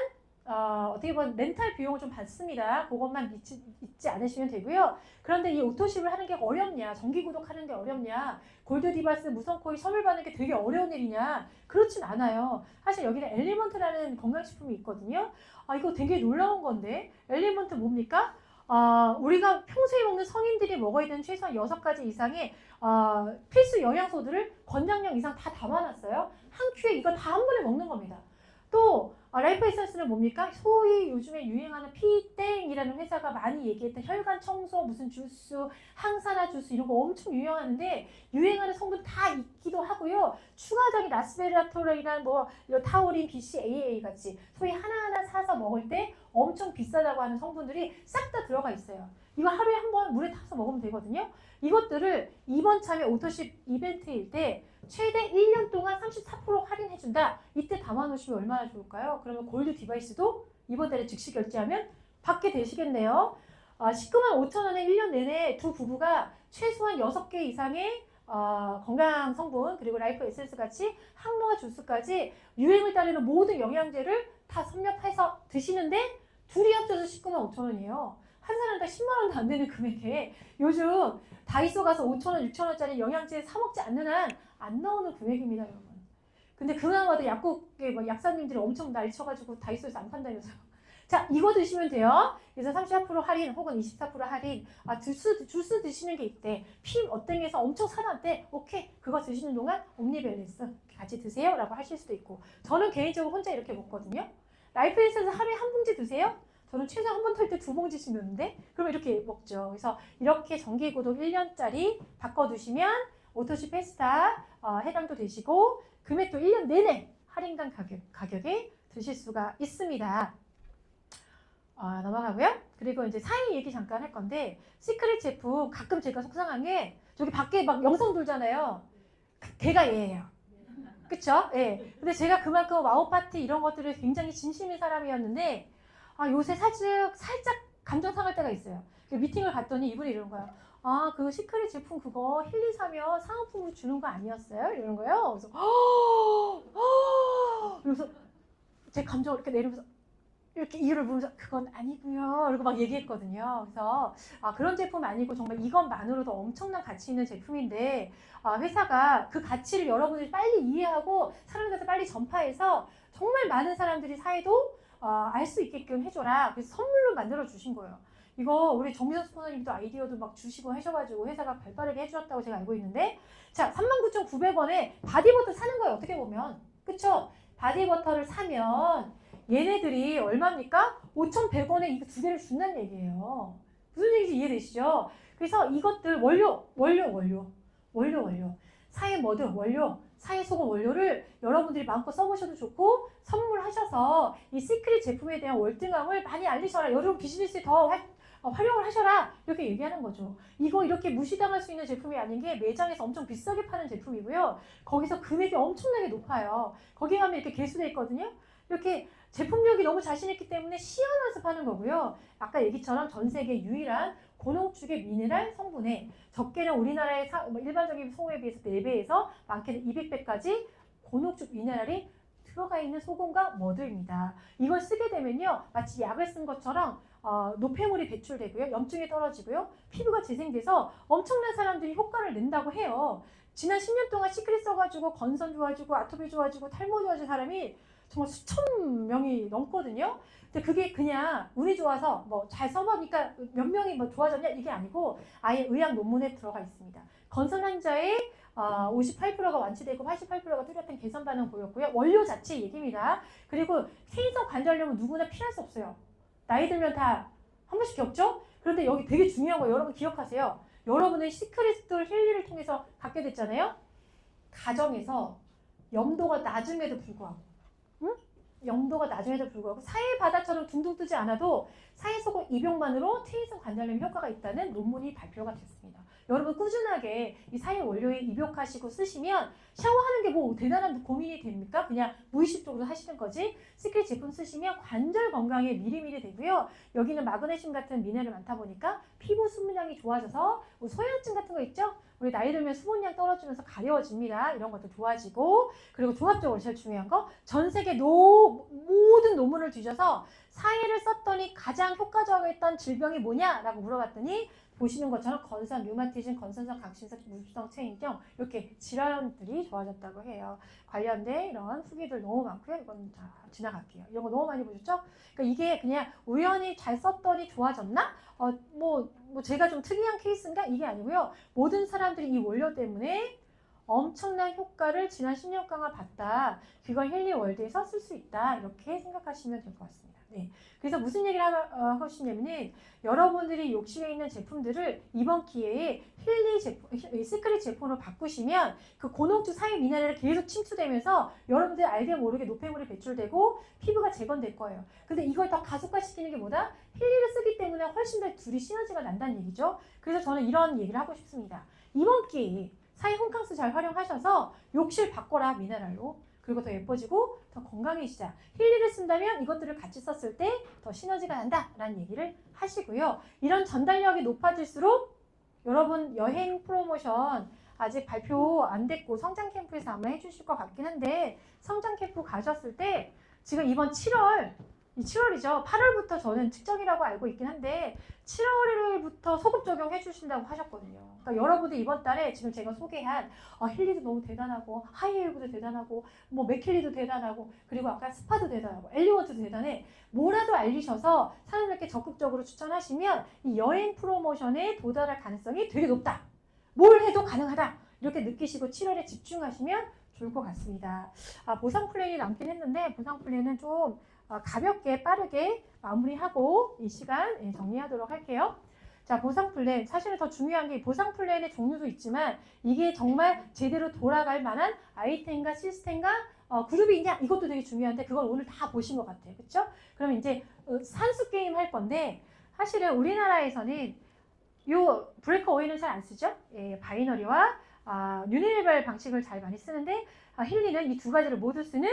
어떻게 보면 렌탈 비용을 좀 받습니다. 그것만 잊지 않으시면 되고요. 그런데 이 오토십을 하는 게 어렵냐, 정기구독 하는 게 어렵냐, 골드 디바이스 무선 코일 선물 받는 게 되게 어려운 일이냐, 그렇진 않아요. 사실 여기는 엘리먼트라는 건강식품이 있거든요. 이거 되게 놀라운 건데, 엘리먼트 뭡니까? 우리가 평소에 먹는 성인들이 먹어야 되는 최소한 6가지 이상의 필수 영양소들을 권장량 이상 다 담아놨어요. 한 큐에 이거 다 한 번에 먹는 겁니다. 또 라이프 에센스는 뭡니까? 소위 요즘에 유행하는 피땡이라는 회사가 많이 얘기했던 혈관 청소, 무슨 주스, 항산화 주스 이런 거 엄청 유행하는데 유행하는 성분 다 있기도 하고요. 추가적인 라스베라토르이나 타우린, BCAA 같이 소위 하나하나 사서 먹을 때 엄청 비싸다고 하는 성분들이 싹 다 들어가 있어요. 이거 하루에 한 번 물에 타서 먹으면 되거든요. 이것들을 이번 참여 오토십 이벤트일 때 최대 1년 동안 34% 할인해준다. 이때 담아놓으시면 얼마나 좋을까요? 그러면 골드 디바이스도 이번 달에 즉시 결제하면 받게 되시겠네요. 19만 5천 원에 1년 내내 두 부부가 최소한 6개 이상의 건강 성분 그리고 라이프 에센스 같이 항노화 주스까지 유행을 따르는 모든 영양제를 다 섭렵해서 드시는데 둘이 합쳐서 19만 5천 원이에요. 한 사람당 10만 원도 안 되는 금액에 요즘 다이소 가서 5천 원, 6천 원짜리 영양제 사 먹지 않는 한 안 나오는 금액입니다, 여러분. 근데 그나마도 약국에 약사님들이 엄청 날쳐가지고 다이소에서 안 판다면서요. 자, 이거 드시면 돼요. 그래서 34% 할인 혹은 24% 할인. 주스 드시는 게 있대. 피 어땡에서 엄청 사놨대. 오케이. 그거 드시는 동안 옴니밸런스 같이 드세요. 라고 하실 수도 있고. 저는 개인적으로 혼자 이렇게 먹거든요. 라이프 에센스 하루에 한 봉지 드세요. 저는 최소 한 번 털 때 2봉지씩 넣는데 그러면 이렇게 먹죠. 그래서 이렇게 정기구독 1년짜리 바꿔두시면 오토시 페스타 해당도 되시고 금액도 1년 내내 할인된 가격에 드실 수가 있습니다. 넘어가고요. 그리고 이제 사인 얘기 잠깐 할 건데 시크릿 제품 가끔 제가 속상한 게 저기 밖에 막 영상 돌잖아요. 걔가 얘예요. 그쵸? 예. 근데 제가 그만큼 와우 파티 이런 것들을 굉장히 진심인 사람이었는데 요새 살짝 감정 상할 때가 있어요. 미팅을 갔더니 이분이 이러는 거예요. 그 시크릿 제품 그거 힐리 사면 상품으로 주는 거 아니었어요? 이러는 거예요. 그래서 제 감정을 이렇게 내리면서 이렇게 이유를 물으면서 그건 아니고요. 이러고 막 얘기했거든요. 그래서 그런 제품 아니고 정말 이것만으로도 엄청난 가치 있는 제품인데 회사가 그 가치를 여러분들이 빨리 이해하고 사람들한테 빨리 전파해서 정말 많은 사람들이 사해도 알 수 있게끔 해줘라. 그래서 선물로 만들어 주신 거예요. 이거 우리 정미선 스포너님도 아이디어도 막 주시고 하셔가지고 회사가 발빠르게 해주었다고 제가 알고 있는데 자 39,900원에 바디버터 사는 거예요. 어떻게 보면 그쵸? 바디버터를 사면 얘네들이 얼마입니까? 5,100원에 이거 두 개를 준다는 얘기예요. 무슨 얘기인지 이해되시죠? 그래서 이것들 원료 사의 뭐든 원료 사의 소금 원료를 여러분들이 마음껏 써보셔도 좋고 선물하셔서 이 시크릿 제품에 대한 월등함을 많이 알리셔라. 여러분 비즈니스에 더 활용을 하셔라. 이렇게 얘기하는 거죠. 이거 이렇게 무시당할 수 있는 제품이 아닌 게 매장에서 엄청 비싸게 파는 제품이고요. 거기서 금액이 엄청나게 높아요. 거기 가면 이렇게 개수돼 있거든요. 이렇게 제품력이 너무 자신있기 때문에 시연해서 파는 거고요. 아까 얘기처럼 전 세계 유일한 고농축의 미네랄 성분에 적게는 우리나라의 일반적인 소금에 비해서 4배에서 많게는 200배까지 고농축 미네랄이 들어가 있는 소금과 머드입니다. 이걸 쓰게 되면요. 마치 약을 쓴 것처럼 노폐물이 배출되고요. 염증이 떨어지고요. 피부가 재생돼서 엄청난 사람들이 효과를 낸다고 해요. 지난 10년 동안 시크릿 써가지고 건선 좋아지고 아토피 좋아지고 탈모 좋아진 사람이 정말 수천 명이 넘거든요. 근데 그게 그냥 운이 좋아서 뭐 잘 써보니까 몇 명이 뭐 좋아졌냐 이게 아니고 아예 의학 논문에 들어가 있습니다. 건선 환자의 58%가 완치되고 88%가 뚜렷한 개선 반응 보였고요. 원료 자체 얘기입니다. 그리고 퇴행성 관절염은 누구나 피할 수 없어요. 나이 들면 다 한 번씩 겪죠? 그런데 여기 되게 중요한 거 여러분 기억하세요. 여러분의 시크릿돌 힐리를 통해서 갖게 됐잖아요. 가정에서 염도가 낮음에도 불구하고 염도가 낮음에도 불구하고 사해 바다처럼 둥둥 뜨지 않아도 사해소금 입용만으로 퇴행성 관절염 효과가 있다는 논문이 발표가 됐습니다. 여러분 꾸준하게 이 사해 원료에 입욕하시고 쓰시면 샤워하는 게 뭐 대단한 고민이 됩니까? 그냥 무의식적으로 하시는 거지. 시크릿 제품 쓰시면 관절 건강에 미리미리 되고요. 여기는 마그네슘 같은 미네랄이 많다 보니까 피부 수분량이 좋아져서 뭐 소염증 같은 거 있죠? 우리 나이 들면 수분량 떨어지면서 가려워집니다. 이런 것도 좋아지고 그리고 종합적으로 제일 중요한 거 전 세계 모든 논문을 뒤져서 사해를 썼더니 가장 효과적이었던 질병이 뭐냐라고 물어봤더니 보시는 것처럼 건선, 류마티즘, 건선성, 각신성, 무습성 체인경 이렇게 질환들이 좋아졌다고 해요. 관련된 이런 후기들 너무 많고요. 이건 다 지나갈게요. 이런 거 너무 많이 보셨죠? 그러니까 이게 그냥 우연히 잘 썼더니 좋아졌나? 뭐 제가 좀 특이한 케이스인가? 이게 아니고요. 모든 사람들이 이 원료 때문에 엄청난 효과를 지난 10년간 봤다. 그걸 힐리월드에서 쓸 수 있다. 이렇게 생각하시면 될 것 같습니다. 네. 그래서 무슨 얘기를 하고 싶냐면은 여러분들이 욕실에 있는 제품들을 이번 기회에 힐리 제품, 시크릿 제품으로 바꾸시면 그 고농축 사해 미네랄이 계속 침투되면서 여러분들 알게 모르게 노폐물이 배출되고 피부가 재건될 거예요. 근데 이걸 더 가속화시키는 게 뭐다? 힐리를 쓰기 때문에 훨씬 더 둘이 시너지가 난다는 얘기죠. 그래서 저는 이런 얘기를 하고 싶습니다. 이번 기회에 사해 홈캉스 잘 활용하셔서 욕실 바꿔라 미네랄로. 그리고 더 예뻐지고 더 건강해지자. 힐리를 쓴다면 이것들을 같이 썼을 때 더 시너지가 난다라는 얘기를 하시고요. 이런 전달력이 높아질수록 여러분 여행 프로모션 아직 발표 안 됐고 성장 캠프에서 아마 해주실 것 같긴 한데 성장 캠프 가셨을 때 지금 이번 7월이죠. 8월부터 저는 측정이라고 알고 있긴 한데 7월부터 소급 적용해 주신다고 하셨거든요. 그러니까 여러분들 이번 달에 지금 제가 소개한 힐리도 너무 대단하고 하이힐브도 대단하고 뭐 맥힐리도 대단하고 그리고 아까 스파도 대단하고 엘리원트도 대단해. 뭐라도 알리셔서 사람들께 적극적으로 추천하시면 이 여행 프로모션에 도달할 가능성이 되게 높다. 뭘 해도 가능하다. 이렇게 느끼시고 7월에 집중하시면 좋을 것 같습니다. 보상 플랜이 남긴 했는데 보상 플랜은 좀 가볍게 빠르게 마무리하고 이 시간 정리하도록 할게요. 자, 보상 플랜. 사실은 더 중요한 게 보상 플랜의 종류도 있지만 이게 정말 제대로 돌아갈 만한 아이템과 시스템과 그룹이 있냐 이것도 되게 중요한데 그걸 오늘 다 보신 것 같아요. 그렇죠? 그럼 이제 산수 게임 할 건데 사실은 우리나라에서는 요 브레이커 오일은 잘 안 쓰죠? 바이너리와 유니레벨 방식을 잘 많이 쓰는데 힐리는 이 두 가지를 모두 쓰는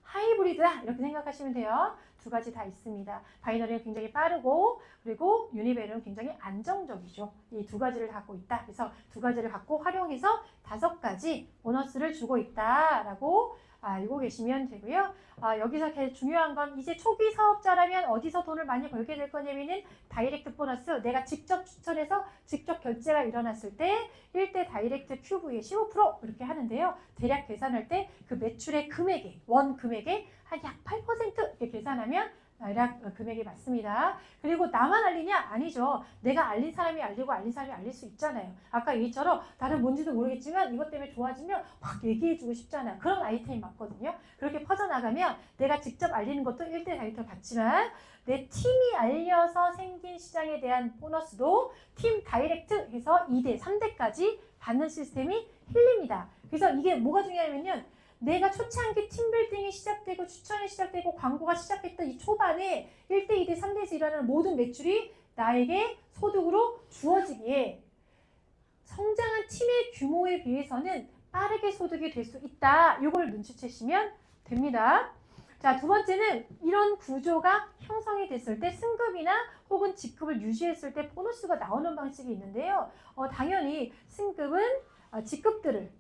하이브리드다 이렇게 생각하시면 돼요. 두 가지 다 있습니다. 바이너리는 굉장히 빠르고 그리고 유니벨은 굉장히 안정적이죠. 이 두 가지를 갖고 있다. 그래서 두 가지를 갖고 활용해서 5가지 보너스를 주고 있다라고 알고 계시면 되고요. 여기서 제일 중요한 건 이제 초기 사업자라면 어디서 돈을 많이 벌게 될 거냐면은 다이렉트 보너스 내가 직접 추천해서 직접 결제가 일어났을 때 1대 다이렉트 큐브의 15% 이렇게 하는데요. 대략 계산할 때 그 매출의 금액에 원 금액에 한 약 8% 이렇게 계산하면 대략 금액이 맞습니다. 그리고 나만 알리냐? 아니죠. 내가 알린 사람이 알리고 알린 사람이 알릴 수 있잖아요. 아까 얘기처럼 나는 뭔지도 모르겠지만 이것 때문에 좋아지면 막 얘기해주고 싶잖아요. 그런 아이템이 맞거든요. 그렇게 퍼져나가면 내가 직접 알리는 것도 1대 다이렉트 받지만 내 팀이 알려서 생긴 시장에 대한 보너스도 팀 다이렉트 해서 2대, 3대까지 받는 시스템이 힐리입니다. 그래서 이게 뭐가 중요하냐면요. 내가 초창기 팀빌딩이 시작되고 추천이 시작되고 광고가 시작했던 이 초반에 1대, 2대, 3대에서 일어나는 모든 매출이 나에게 소득으로 주어지기에 성장한 팀의 규모에 비해서는 빠르게 소득이 될 수 있다. 이걸 눈치채시면 됩니다. 자, 두 번째는 이런 구조가 형성이 됐을 때 승급이나 혹은 직급을 유지했을 때 보너스가 나오는 방식이 있는데요. 당연히 승급은 직급들을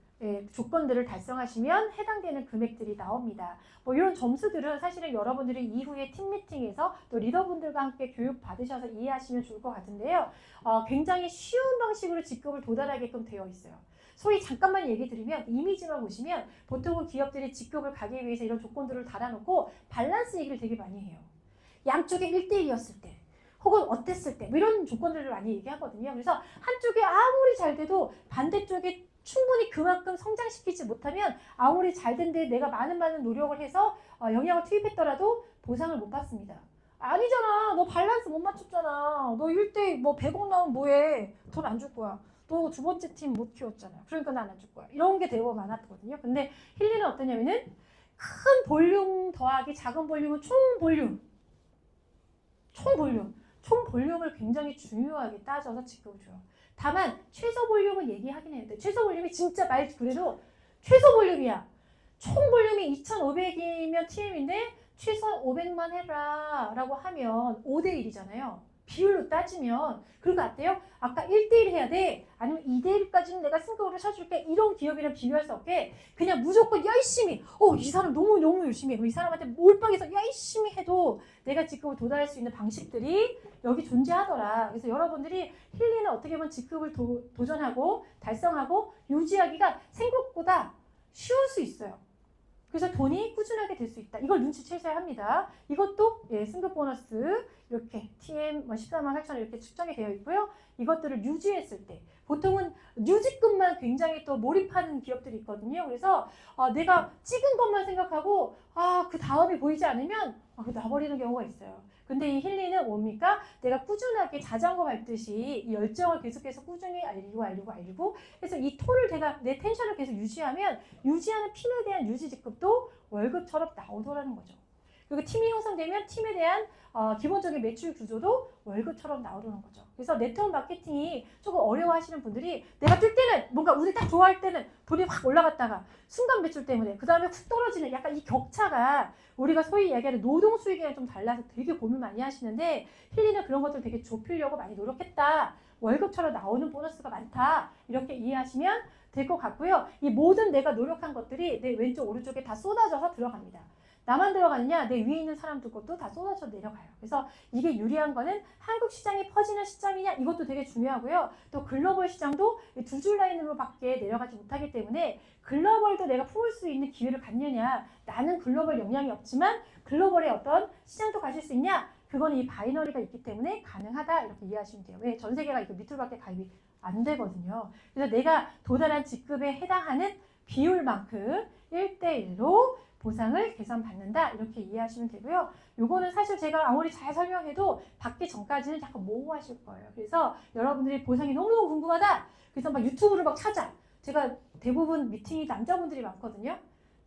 조건들을 달성하시면 해당되는 금액들이 나옵니다. 뭐 이런 점수들은 사실은 여러분들이 이후에 팀 미팅에서 또 리더분들과 함께 교육 받으셔서 이해하시면 좋을 것 같은데요. 굉장히 쉬운 방식으로 직급을 도달하게끔 되어 있어요. 소위 잠깐만 얘기 드리면 이미지만 보시면 보통은 기업들이 직급을 가기 위해서 이런 조건들을 달아놓고 밸런스 얘기를 되게 많이 해요. 양쪽에 1대1이었을 때 혹은 어땠을 때 뭐 이런 조건들을 많이 얘기하거든요. 그래서 한쪽이 아무리 잘 돼도 반대쪽에 충분히 그만큼 성장시키지 못하면 아무리 잘 된데 내가 많은 노력을 해서 영향을 투입했더라도 보상을 못 받습니다. 아니잖아. 너 밸런스 못 맞췄잖아. 너 1대 뭐 100억 나오면 뭐해. 돈 안 줄 거야. 너 두 번째 팀 못 키웠잖아. 그러니까 난 안 줄 거야. 이런 게 되게 많았거든요. 근데 힐리는 어떠냐면은 큰 볼륨 더하기 작은 볼륨은 총 볼륨을 굉장히 중요하게 따져서 직급을 줘요. 다만 최소 볼륨은 얘기하긴 해요. 최소 볼륨이 진짜 말 그대로 최소 볼륨이야. 총 볼륨이 2,500이면 TM인데 최소 500만 해라 라고 하면 5대1이잖아요. 비율로 따지면 그런 거 같아요? 아까 1대1 해야 돼? 아니면 2대1까지는 내가 승급으로 쳐줄게. 이런 기업이랑 비교할 수 없게 그냥 무조건 열심히 이 사람 너무 열심히 해. 이 사람한테 몰빵해서 열심히 해도 내가 직급을 도달할 수 있는 방식들이 여기 존재하더라. 그래서 여러분들이 힐리는 어떻게 보면 직급을 도전하고 달성하고 유지하기가 생각보다 쉬울 수 있어요. 그래서 돈이 꾸준하게 될 수 있다. 이걸 눈치채셔야 합니다. 이것도 승급 보너스 이렇게 TM 14만 8천 원 이렇게 측정이 되어 있고요. 이것들을 유지했을 때 보통은 유지급만 굉장히 또 몰입하는 기업들이 있거든요. 그래서 내가 찍은 것만 생각하고 그 다음이 보이지 않으면 놔버리는 경우가 있어요. 근데 이 힐리는 뭡니까? 내가 꾸준하게 자전거 밟듯이 이 열정을 계속해서 꾸준히 알리고 그래서 이 톤을 내 텐션을 계속 유지하면 유지하는 팀에 대한 유지 직급도 월급처럼 나오더라는 거죠. 그리고 팀이 형성되면 팀에 대한 기본적인 매출 구조도 월급처럼 나오는 거죠. 그래서 네트워크 마케팅이 조금 어려워하시는 분들이 내가 뜰 때는 뭔가 우리 딱 좋아할 때는 돈이 확 올라갔다가 순간 매출 때문에 그 다음에 훅 떨어지는 약간 이 격차가 우리가 소위 얘기하는 노동 수익이랑 좀 달라서 되게 고민 많이 하시는데 힐리는 그런 것들 되게 좁히려고 많이 노력했다. 월급처럼 나오는 보너스가 많다. 이렇게 이해하시면 될 것 같고요. 이 모든 내가 노력한 것들이 내 왼쪽 오른쪽에 다 쏟아져서 들어갑니다. 나만 들어가느냐? 내 위에 있는 사람들 것도 다 쏟아져 내려가요. 그래서 이게 유리한 거는 한국 시장이 퍼지는 시장이냐? 이것도 되게 중요하고요. 또 글로벌 시장도 두 줄 라인으로밖에 내려가지 못하기 때문에 글로벌도 내가 품을 수 있는 기회를 갖느냐? 나는 글로벌 역량이 없지만 글로벌의 어떤 시장도 가질 수 있냐? 그건 이 바이너리가 있기 때문에 가능하다. 이렇게 이해하시면 돼요. 왜? 전 세계가 이거 밑으로밖에 가입이 안 되거든요. 그래서 내가 도달한 직급에 해당하는 비율만큼 1대1로 보상을 계산받는다. 이렇게 이해하시면 되고요. 요거는 사실 제가 아무리 잘 설명해도 받기 전까지는 약간 모호하실 거예요. 그래서 여러분들이 보상이 너무너무 궁금하다. 그래서 막 유튜브를 막 찾아. 제가 대부분 미팅이 남자분들이 많거든요.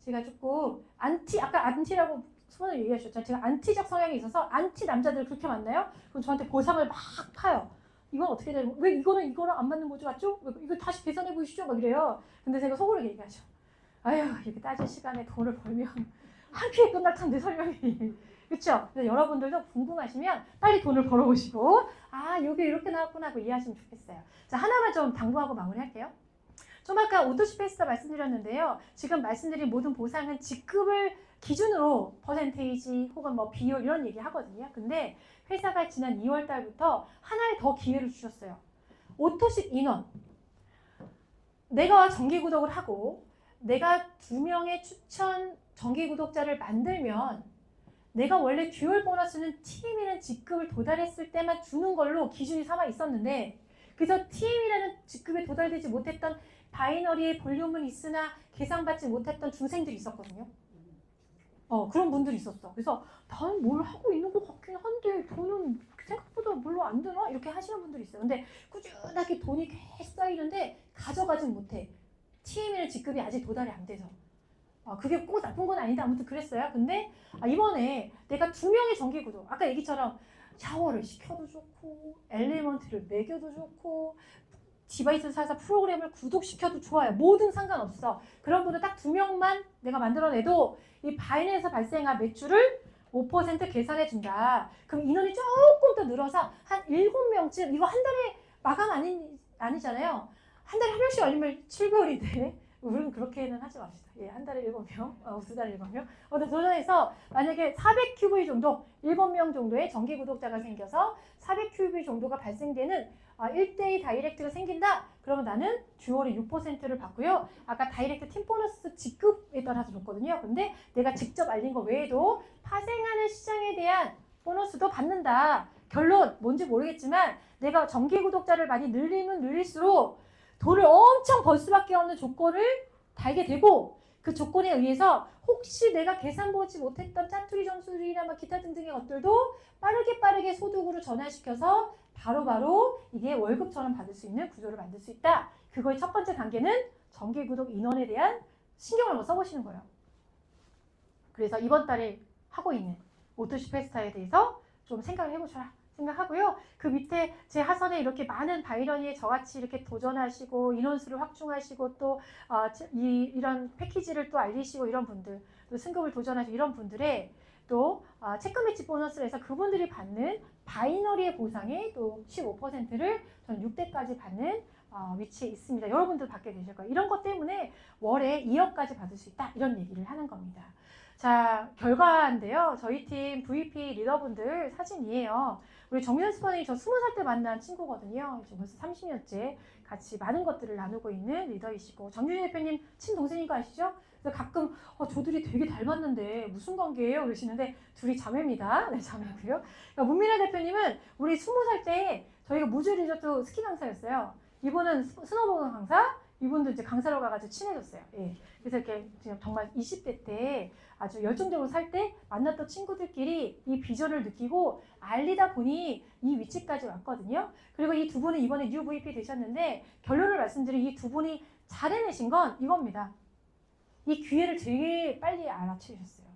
제가 조금 아까 안티라고 수번을 얘기하셨죠. 제가 안티적 성향이 있어서 안티 남자들 그렇게 만나요? 그럼 저한테 보상을 막 파요. 이건 어떻게 되는 왜 이거랑 안 맞는 거죠? 맞죠? 이거 다시 계산해 보시죠? 막 이래요. 근데 제가 속으로 얘기하죠. 아휴, 이렇게 따질 시간에 돈을 벌면 한 피에 끝날 텐데 설명이. 그렇죠? 그래서 여러분들도 궁금하시면 빨리 돈을 벌어보시고 여기 이렇게 나왔구나 하고 이해하시면 좋겠어요. 자, 하나만 좀 당부하고 마무리할게요. 좀 아까 오토시페이스다 말씀드렸는데요. 지금 말씀드린 모든 보상은 직급을 기준으로 퍼센테이지 혹은 뭐 비율 이런 얘기 하거든요. 근데 회사가 지난 2월 달부터 하나의 더 기회를 주셨어요. 오토십 인원. 내가 정기 구독을 하고 내가 2명의 추천 정기 구독자를 만들면 내가 원래 듀얼 보너스는 TM이라는 직급을 도달했을 때만 주는 걸로 기준이 삼아 있었는데 그래서 TM이라는 직급에 도달되지 못했던 바이너리의 볼륨은 있으나 계산받지 못했던 중생들이 있었거든요. 그런 분들이 있었어. 그래서 난 뭘 하고 있는 것 같긴 한데 돈은 생각보다 별로 안 되나? 이렇게 하시는 분들이 있어요. 근데 꾸준하게 돈이 계속 쌓이는데 가져가진 못해. TM이라는 직급이 아직 도달이 안 돼서. 그게 꼭 나쁜 건 아닌데 아무튼 그랬어요. 근데 이번에 내가 2명의 정기 구독, 아까 얘기처럼 샤워를 시켜도 좋고 엘리먼트를 매겨도 좋고 디바이스 사서 프로그램을 구독시켜도 좋아요. 뭐든 상관없어. 그런 분들 딱 2명만 내가 만들어내도 이 바이낸에서 발생한 매출을 5% 계산해준다. 그럼 인원이 조금 더 늘어서 한 7명쯤, 이거 한 달에 마감 아니잖아요. 한 달에 한 명씩 올리면 7개월인데 우리는 그렇게는 하지 맙시다. 한 달에 7명, 2달에 7명. 도전해서 만약에 400QV 정도, 7명 정도의 정기 구독자가 생겨서 400QV 정도가 발생되는 1대2 다이렉트가 생긴다. 그러면 나는 주월에 6%를 받고요. 아까 다이렉트 팀 보너스 지급에 따라서 줬거든요. 근데 내가 직접 알린 거 외에도 파생하는 시장에 대한 보너스도 받는다. 결론 뭔지 모르겠지만 내가 정기 구독자를 많이 늘리면 늘릴수록 돈을 엄청 벌 수밖에 없는 조건을 달게 되고, 그 조건에 의해서 혹시 내가 계산 보지 못했던 짜투리 점수들이나 막 기타 등등의 것들도 빠르게 소득으로 전환시켜서 바로바로 이게 월급처럼 받을 수 있는 구조를 만들 수 있다. 그거의 첫 번째 단계는 정기 구독 인원에 대한 신경을 한번 써보시는 거예요. 그래서 이번 달에 하고 있는 오토시 페스타에 대해서 좀 생각을 해보셔라 생각하고요. 그 밑에 제 하선에 이렇게 많은 바이러니에 저같이 이렇게 도전하시고 인원수를 확충하시고 또 이런 패키지를 또 알리시고 이런 분들, 또 승급을 도전하시고 이런 분들의 또 체크 매치 보너스를 해서 그분들이 받는 바이너리의 보상의 또 15%를 저는 6대까지 받는 위치에 있습니다. 여러분들 받게 되실 거예요. 이런 것 때문에 월에 2억까지 받을 수 있다. 이런 얘기를 하는 겁니다. 자, 결과인데요. 저희 팀 VP 리더분들 사진이에요. 우리 정유현 스퍼님이 저 20살 때 만난 친구거든요. 지금 벌써 30년째 같이 많은 것들을 나누고 있는 리더이시고, 정유현 대표님 친동생인 거 아시죠? 그래서 가끔 저들이 되게 닮았는데 무슨 관계예요? 그러시는데 둘이 자매입니다. 네, 자매고요. 그러니까 문민아 대표님은 우리 20살 때 저희가 무주 리조트 스키 강사였어요. 이분은 스노보드 강사, 이분도 이제 강사로 가가지고 친해졌어요. 예. 그래서 이렇게 지금 정말 20대 때 아주 열정적으로 살 때 만났던 친구들끼리 이 비전을 느끼고 알리다 보니 이 위치까지 왔거든요. 그리고 이 두 분은 이번에 UVP 되셨는데, 결론을 말씀드리면 이 두 분이 잘 해내신 건 이겁니다. 이 기회를 되게 빨리 알아채셨어요.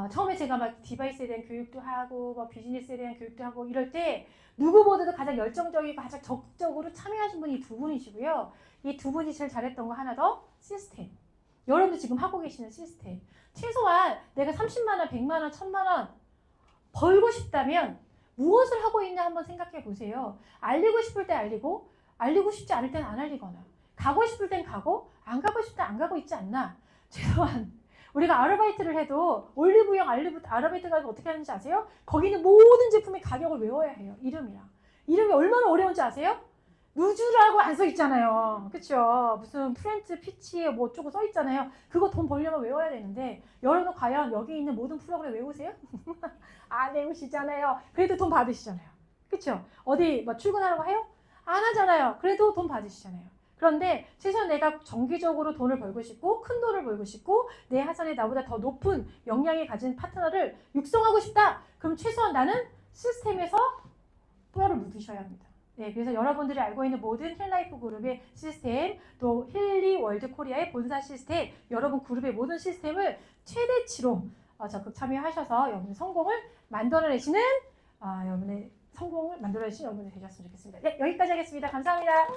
처음에 제가 막 디바이스에 대한 교육도 하고 막 비즈니스에 대한 교육도 하고 이럴 때 누구보다도 가장 열정적이고 가장 적극적으로 참여하신 분이 두 분이시고요. 이 두 분이 제일 잘했던 거 하나 더, 시스템. 여러분들 지금 하고 계시는 시스템. 최소한 내가 30만 원, 100만 원, 1000만 원 벌고 싶다면 무엇을 하고 있냐 한번 생각해 보세요. 알리고 싶을 때 알리고, 알리고 싶지 않을 때는 안 알리거나, 가고 싶을 땐 가고, 안 가고 싶을 땐 안 가고 있지 않나. 최소한 우리가 아르바이트를 해도 올리브영 아르바이트 가서 어떻게 하는지 아세요? 거기는 모든 제품의 가격을 외워야 해요. 이름이랑. 이름이 얼마나 어려운지 아세요? 루즈라고 안 써 있잖아요. 그쵸? 무슨 프렌즈 피치에 뭐 어쩌고 써 있잖아요. 그거 돈 벌려면 외워야 되는데, 여러분 과연 여기 있는 모든 프로그램 외우세요? 안 외우시잖아요. 그래도 돈 받으시잖아요. 그쵸? 어디 뭐 출근하라고 해요? 안 하잖아요. 그래도 돈 받으시잖아요. 그런데 최소한 내가 정기적으로 돈을 벌고 싶고 큰 돈을 벌고 싶고 내 하선에 나보다 더 높은 역량이 가진 파트너를 육성하고 싶다. 그럼 최소한 나는 시스템에서 뼈를 묻으셔야 합니다. 네, 그래서 여러분들이 알고 있는 모든 힐라이프 그룹의 시스템, 또 힐리 월드 코리아의 본사 시스템, 여러분 그룹의 모든 시스템을 최대치로 적극 참여하셔서 여러분의 성공을 만들어내시는 여러분의 성공을 만들어내시는 여러분이 되셨으면 좋겠습니다. 네, 여기까지 하겠습니다. 감사합니다.